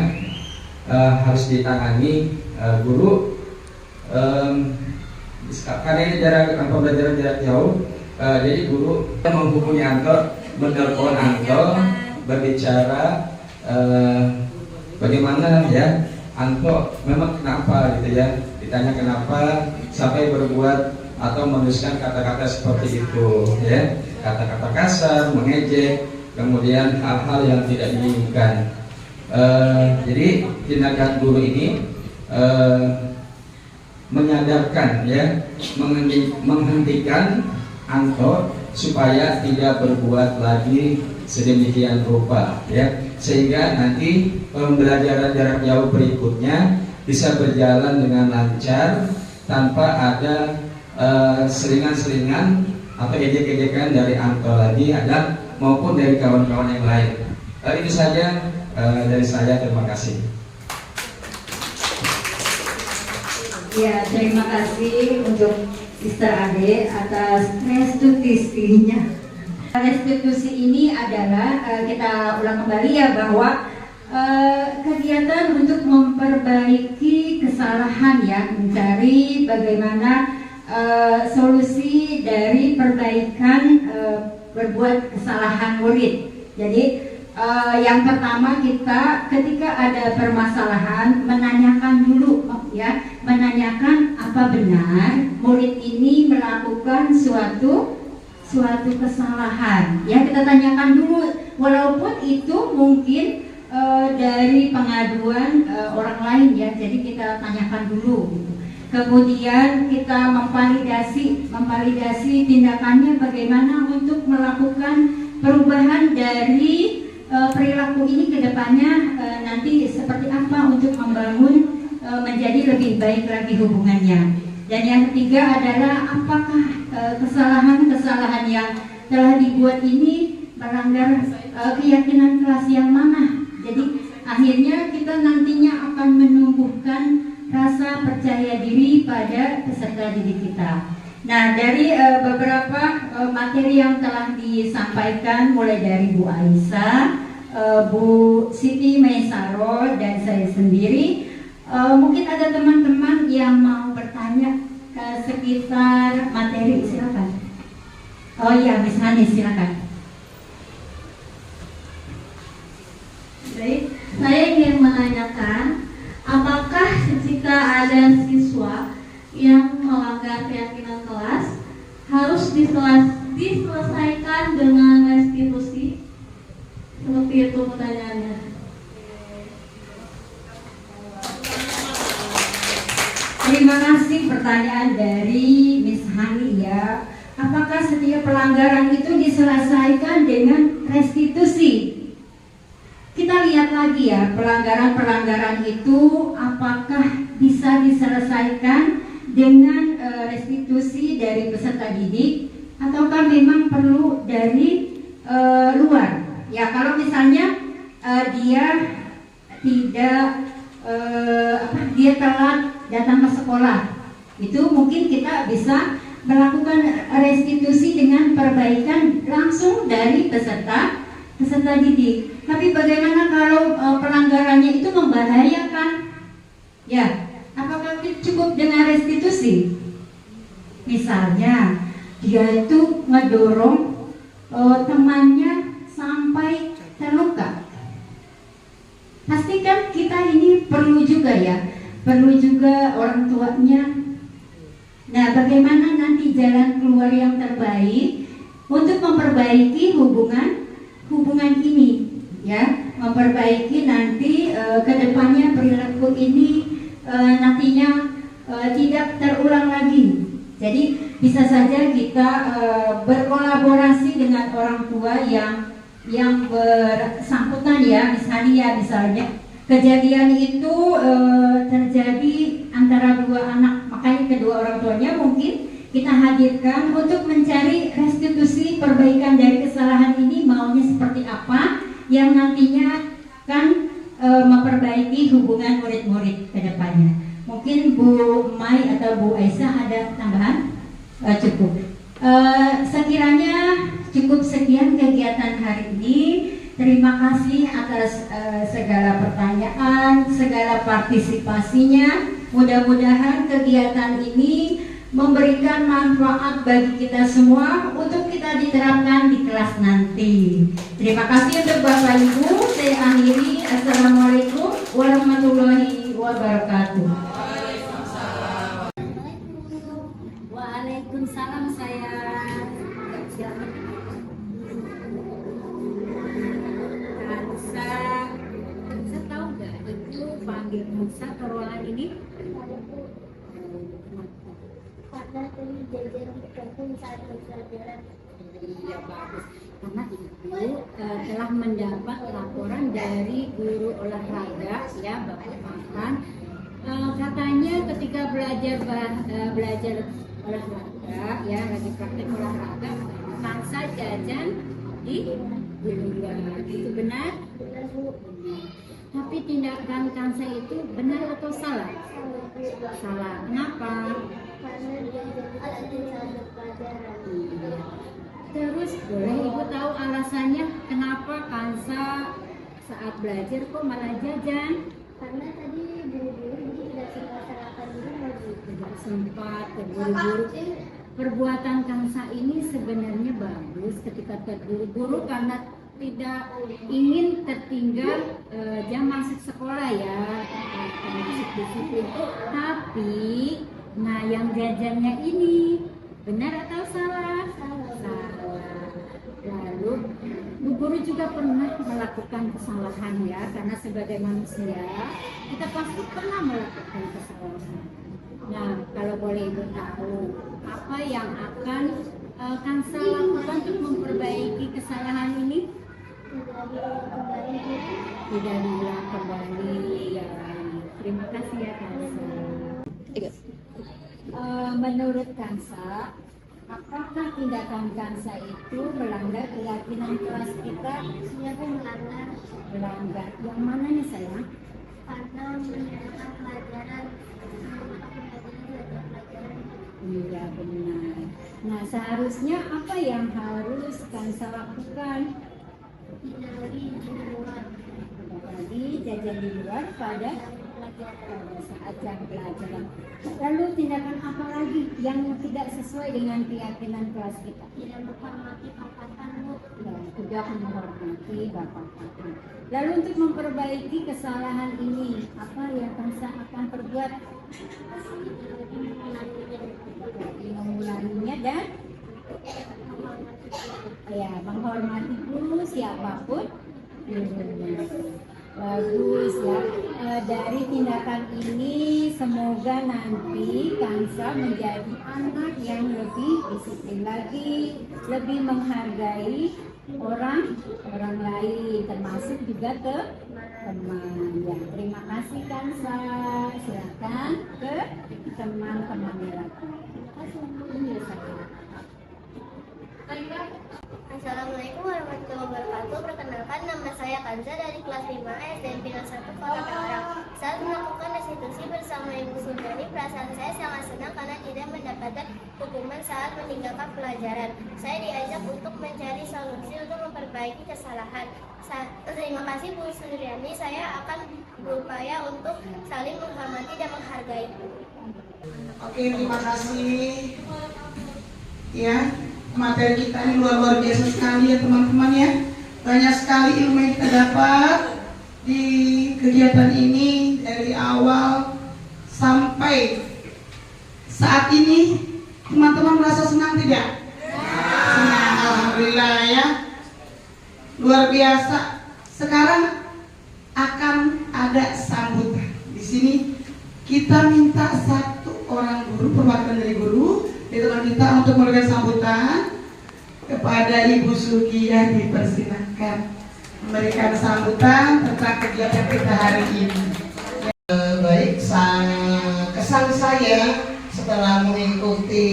Speaker 6: harus ditangani guru. Karena ini pembelajaran jarak jauh, jadi guru menghubungi Anto, menelpon Anto, berbicara bagaimana, ya, Anto memang kenapa gitu, ya, ditanya kenapa sampai berbuat atau menuliskan kata-kata seperti itu, ya, kata-kata kasar, mengejek, kemudian hal-hal yang tidak diinginkan. Jadi tindakan guru ini menyadarkan, ya, menghentikan Anto supaya tidak berbuat lagi sedemikian rupa, ya, sehingga nanti pembelajaran jarak jauh berikutnya bisa berjalan dengan lancar tanpa ada selingan-selingan atau ejek-ejekan dari Anto lagi, ada maupun dari kawan-kawan yang lain. Itu saja dari saya, terima kasih.
Speaker 9: Ya, terima kasih untuk Sister Ade atas restitusinya. Restitusi ini adalah kita ulang kembali, ya, bahwa kegiatan untuk memperbaiki kesalahan, ya, mencari bagaimana solusi dari perbaikan berbuat kesalahan murid. Jadi yang pertama, kita ketika ada permasalahan menanyakan dulu, ya, menanyakan apa benar murid ini melakukan suatu kesalahan, ya, kita tanyakan dulu, walaupun itu mungkin dari pengaduan orang lain, ya, jadi kita tanyakan dulu gitu. Kemudian kita memvalidasi tindakannya bagaimana untuk melakukan perubahan dari perilaku ini ke depannya, nanti seperti apa untuk membangun menjadi lebih baik lagi hubungannya. Dan yang ketiga adalah apakah kesalahan-kesalahan yang telah dibuat ini melanggar keyakinan kelas yang mana. Jadi akhirnya kita nantinya akan menumbuhkan rasa percaya diri pada peserta didik kita. Nah, dari beberapa materi yang telah disampaikan, mulai dari Bu Aisyah, Bu Siti Maisaro, dan saya sendiri, mungkin ada teman-teman yang mau bertanya sekitar materi, silakan. Oh iya, Miss Hanis, silakan.
Speaker 3: Baik, saya ingin menanyakan, apakah jika ada siswa yang melanggar keyakinan kelas harus diselesaikan dengan restitusi? Seperti itu pertanyaannya.
Speaker 9: Terima kasih pertanyaan dari Miss Hani, ya. Apakah setiap pelanggaran itu diselesaikan dengan restitusi? Kita lihat lagi, ya, pelanggaran-pelanggaran itu apakah bisa diselesaikan dengan restitusi dari peserta didik, ataukah memang perlu dari luar? Ya, kalau misalnya dia tidak dia telat datang ke sekolah, itu mungkin kita bisa melakukan restitusi dengan perbaikan langsung dari peserta didik. Tapi bagaimana kalau pelanggarannya itu membahayakan? Ya, apakah cukup dengan restitusi restitusi. Misalnya dia itu ngedorong temannya sampai terluka. Pastikan kita ini perlu juga orang tuanya. Nah, bagaimana nanti jalan keluar yang terbaik untuk memperbaiki hubungan ini, ya, memperbaiki nanti kedepannya perilaku ini nantinya tidak terulang lagi. Jadi bisa saja kita berkolaborasi dengan orang tua yang bersangkutan, ya, misalnya kejadian itu terjadi antara dua anak, makanya kedua orang tuanya mungkin kita hadirkan untuk mencari restitusi perbaikan dari kesalahan ini, maunya seperti apa yang nantinya akan memperbaiki hubungan murid-murid ke depannya. Mungkin Bu Mai atau Bu Aisyah ada tambahan? Cukup. Sekiranya cukup sekian kegiatan hari ini. Terima kasih atas segala pertanyaan, segala partisipasinya. Mudah-mudahan kegiatan ini memberikan manfaat bagi kita semua untuk kita diterapkan di kelas nanti. Terima kasih untuk Bapak Ibu. Saya akhiri. Assalamualaikum warahmatullahi wabarakatuh.
Speaker 3: Waalaikumsalam, saya silakan. Kansa tahu nggak itu panggil Kansa ke ruangan ini?
Speaker 7: Karena tadi jajar bergabung saat pelajaran.
Speaker 3: Iya, bagus. Karena Ibu telah mendapat laporan dari guru olahraga, ya, Bapak Farhan. Katanya ketika belajar olahraga, ya, lagi praktek olahraga, Kansa jajan di luar. Itu benar?
Speaker 7: Benar, Bu.
Speaker 3: Tapi tindakan Kansa itu benar atau salah? Salah. Kenapa?
Speaker 7: Karena dia jadi saat pelajaran.
Speaker 3: Terus boleh Ibu tahu alasannya kenapa Kansa saat belajar kok malah jajan?
Speaker 7: Karena tadi buru-buru jadi tidak sempat sarapan dulu lagi.
Speaker 3: Tidak sempat terburu-buru. Perbuatan Kansa ini sebenarnya bagus ketika terburu-buru karena tidak ingin tertinggal jam masuk sekolah, ya, masuk disiplin. Tapi, nah, yang jajannya ini benar atau salah? Salah. Lalu, Bu Guru juga pernah melakukan kesalahan, ya, karena sebagai manusia kita pasti pernah melakukan kesalahan. Nah, kalau boleh Ibu tahu, apa yang akan Kansa lakukan untuk memperbaiki kesalahan ini? Tidak diulang kembali, ya. Terima kasih, ya, Kansa. Menurut Kansa, apakah tindakan Kansa itu melanggar keyakinan kelas kita?
Speaker 7: Siapa melanggar?
Speaker 3: Melanggar. Yang mananya, sayang?
Speaker 7: Karena mendengarkan pelajaran.
Speaker 3: Iya, benar. Nah, seharusnya apa yang harus Kansa lakukan?
Speaker 7: Tidak lagi di luar.
Speaker 3: Tadi jajan di luar pada saat jam pelajaran. Lalu tindakan apa lagi yang tidak sesuai dengan keyakinan kelas kita?
Speaker 7: Tidak menghormati angkatan, Bu.
Speaker 3: Dan tidak menghormati Bapak. Lalu untuk memperbaiki kesalahan ini, apa yang Kansa akan perbuat? Mengulanginya dan ya, menghormati guru siapapun. Bagus, ya. Dari tindakan ini semoga nanti Kansa menjadi anak yang lebih disiplin lagi, lebih menghargai orang lain, termasuk juga ke teman. Ya, terima kasih Kansa. Silakan ke teman-teman lagi.
Speaker 7: Assalamualaikum warahmatullahi wabarakatuh. Perkenalkan, nama saya Kanza dari kelas 5 SMP 1 Kota Tangerang. Saat melakukan restitusi bersama Ibu Sundani, perasaan saya sangat senang karena tidak mendapatkan hukuman saat meninggalkan pelajaran. Saya diajak untuk mencari solusi untuk memperbaiki kesalahan. Terima kasih Bu Sundani. Saya akan berupaya untuk saling menghormati dan menghargai.
Speaker 1: Oke, terima kasih. Ya, materi kita ini luar biasa sekali ya teman-teman ya. Banyak sekali ilmu yang kita dapat di kegiatan ini dari awal sampai saat ini. Teman-teman merasa senang tidak? Senang, alhamdulillah ya. Luar biasa. Sekarang akan ada sambutan. Di sini kita minta satu orang guru, perwakilan dari guru, dari teman kita untuk memberikan sambutan kepada Ibu Sugiya. Dipersilakan memberikan sambutan tentang kegiatan kita hari ini.
Speaker 4: Baik, kesan saya setelah mengikuti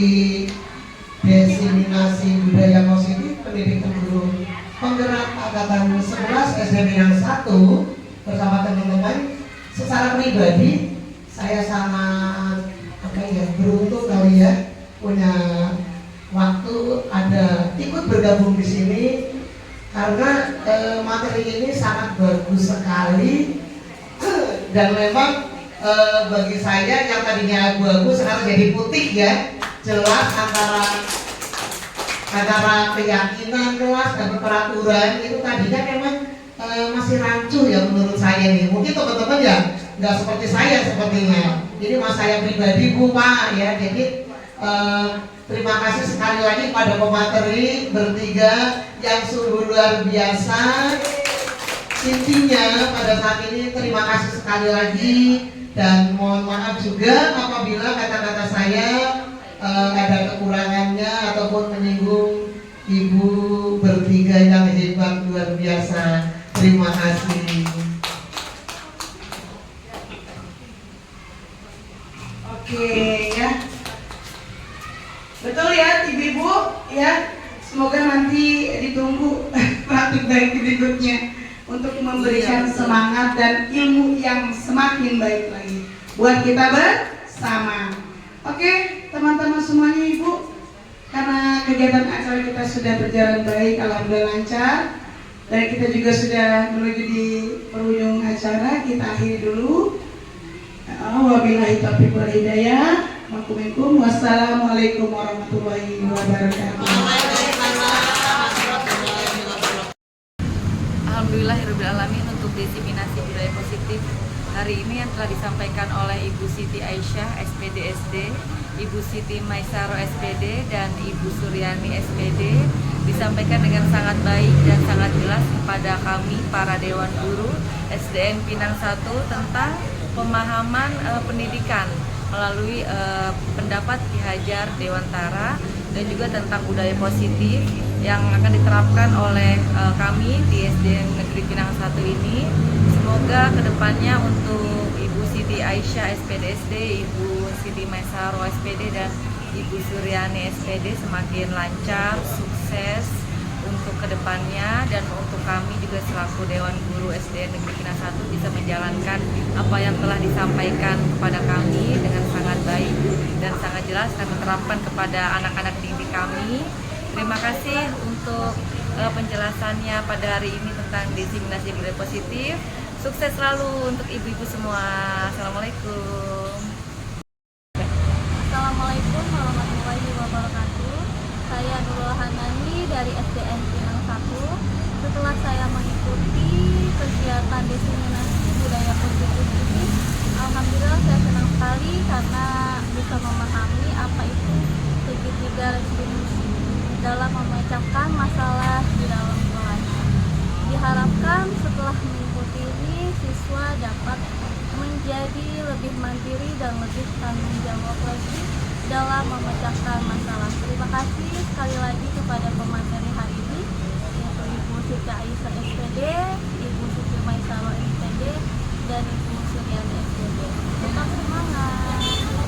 Speaker 4: diseminasi budaya positif pendidikan guru penggerak angkatan 11 SD Minang 1 bersama teman-teman, secara pribadi saya sangat beruntung kali ya punya waktu ada ikut bergabung di sini karena materi ini sangat bagus sekali dan memang bagi saya yang tadinya abu-abu sekarang jadi putih ya, jelas antara keyakinan kelas dan peraturan itu tadinya memang masih rancu ya menurut saya nih. Mungkin teman-teman ya nggak seperti saya sepertinya. Jadi mas saya pribadi Bu Pak ya. Jadi terima kasih sekali lagi pada pemateri bertiga yang sungguh luar biasa. Intinya pada saat ini terima kasih sekali lagi dan mohon maaf juga apabila kata-kata saya ada kekurangannya ataupun menyinggung ibu bertiga yang hebat luar biasa. Terima kasih.
Speaker 1: Oke ya, betul ya ibu-ibu ya. Semoga nanti ditunggu praktik baik berikutnya untuk memberikan semangat dan ilmu yang semakin baik lagi buat kita bersama. Oke teman-teman semuanya ibu, karena kegiatan acara kita sudah berjalan baik, alhamdulillah lancar, dan kita juga sudah menuju di penghujung acara. Kita akhiri dulu. Wabillahi taufiq wal hidayah. Wassalamualaikum warahmatullahi wabarakatuh.
Speaker 11: Alhamdulillahirrahmanirrahim. Untuk diseminasi budaya positif hari ini yang telah disampaikan oleh Ibu Siti Aisyah SPD SD, Ibu Siti Maisaro SPD, dan Ibu Suryani SPD disampaikan dengan sangat baik dan sangat jelas kepada kami para Dewan Guru SDN Pinang 1 tentang pemahaman pendidikan melalui pendapat Ki Hajar Dewantara dan juga tentang budaya positif yang akan diterapkan oleh kami di SDN Negeri Pinang 1 ini. Semoga kedepannya untuk Ibu Siti Aisyah SPD SD, Ibu Siti Maisaro SPD, dan Ibu Suryani SPD semakin lancar, sukses untuk kedepannya, dan untuk kami juga selaku Dewan Guru SDN Negeri Pinang 1 bisa menjalankan apa yang telah disampaikan kepada kami dengan sangat baik dan sangat jelas dan menerapkan kepada anak-anak didik kami. Terima kasih untuk penjelasannya pada hari ini tentang diseminasi budaya positif. Sukses selalu untuk ibu-ibu semua. Assalamualaikum.
Speaker 3: Assalamualaikum warahmatullahi wabarakatuh. Saya Nurul Hanani dari SDN Pinang 1. Setelah saya mengikuti kegiatan diseminasi budaya positif ini, alhamdulillah saya senang sekali karena bisa memahami apa itu segitiga resolusi dalam memecahkan masalah di dalam kelas. Diharapkan setelah mengikuti ini, siswa dapat menjadi lebih mandiri dan lebih tanggung jawab lagi dalam memecahkan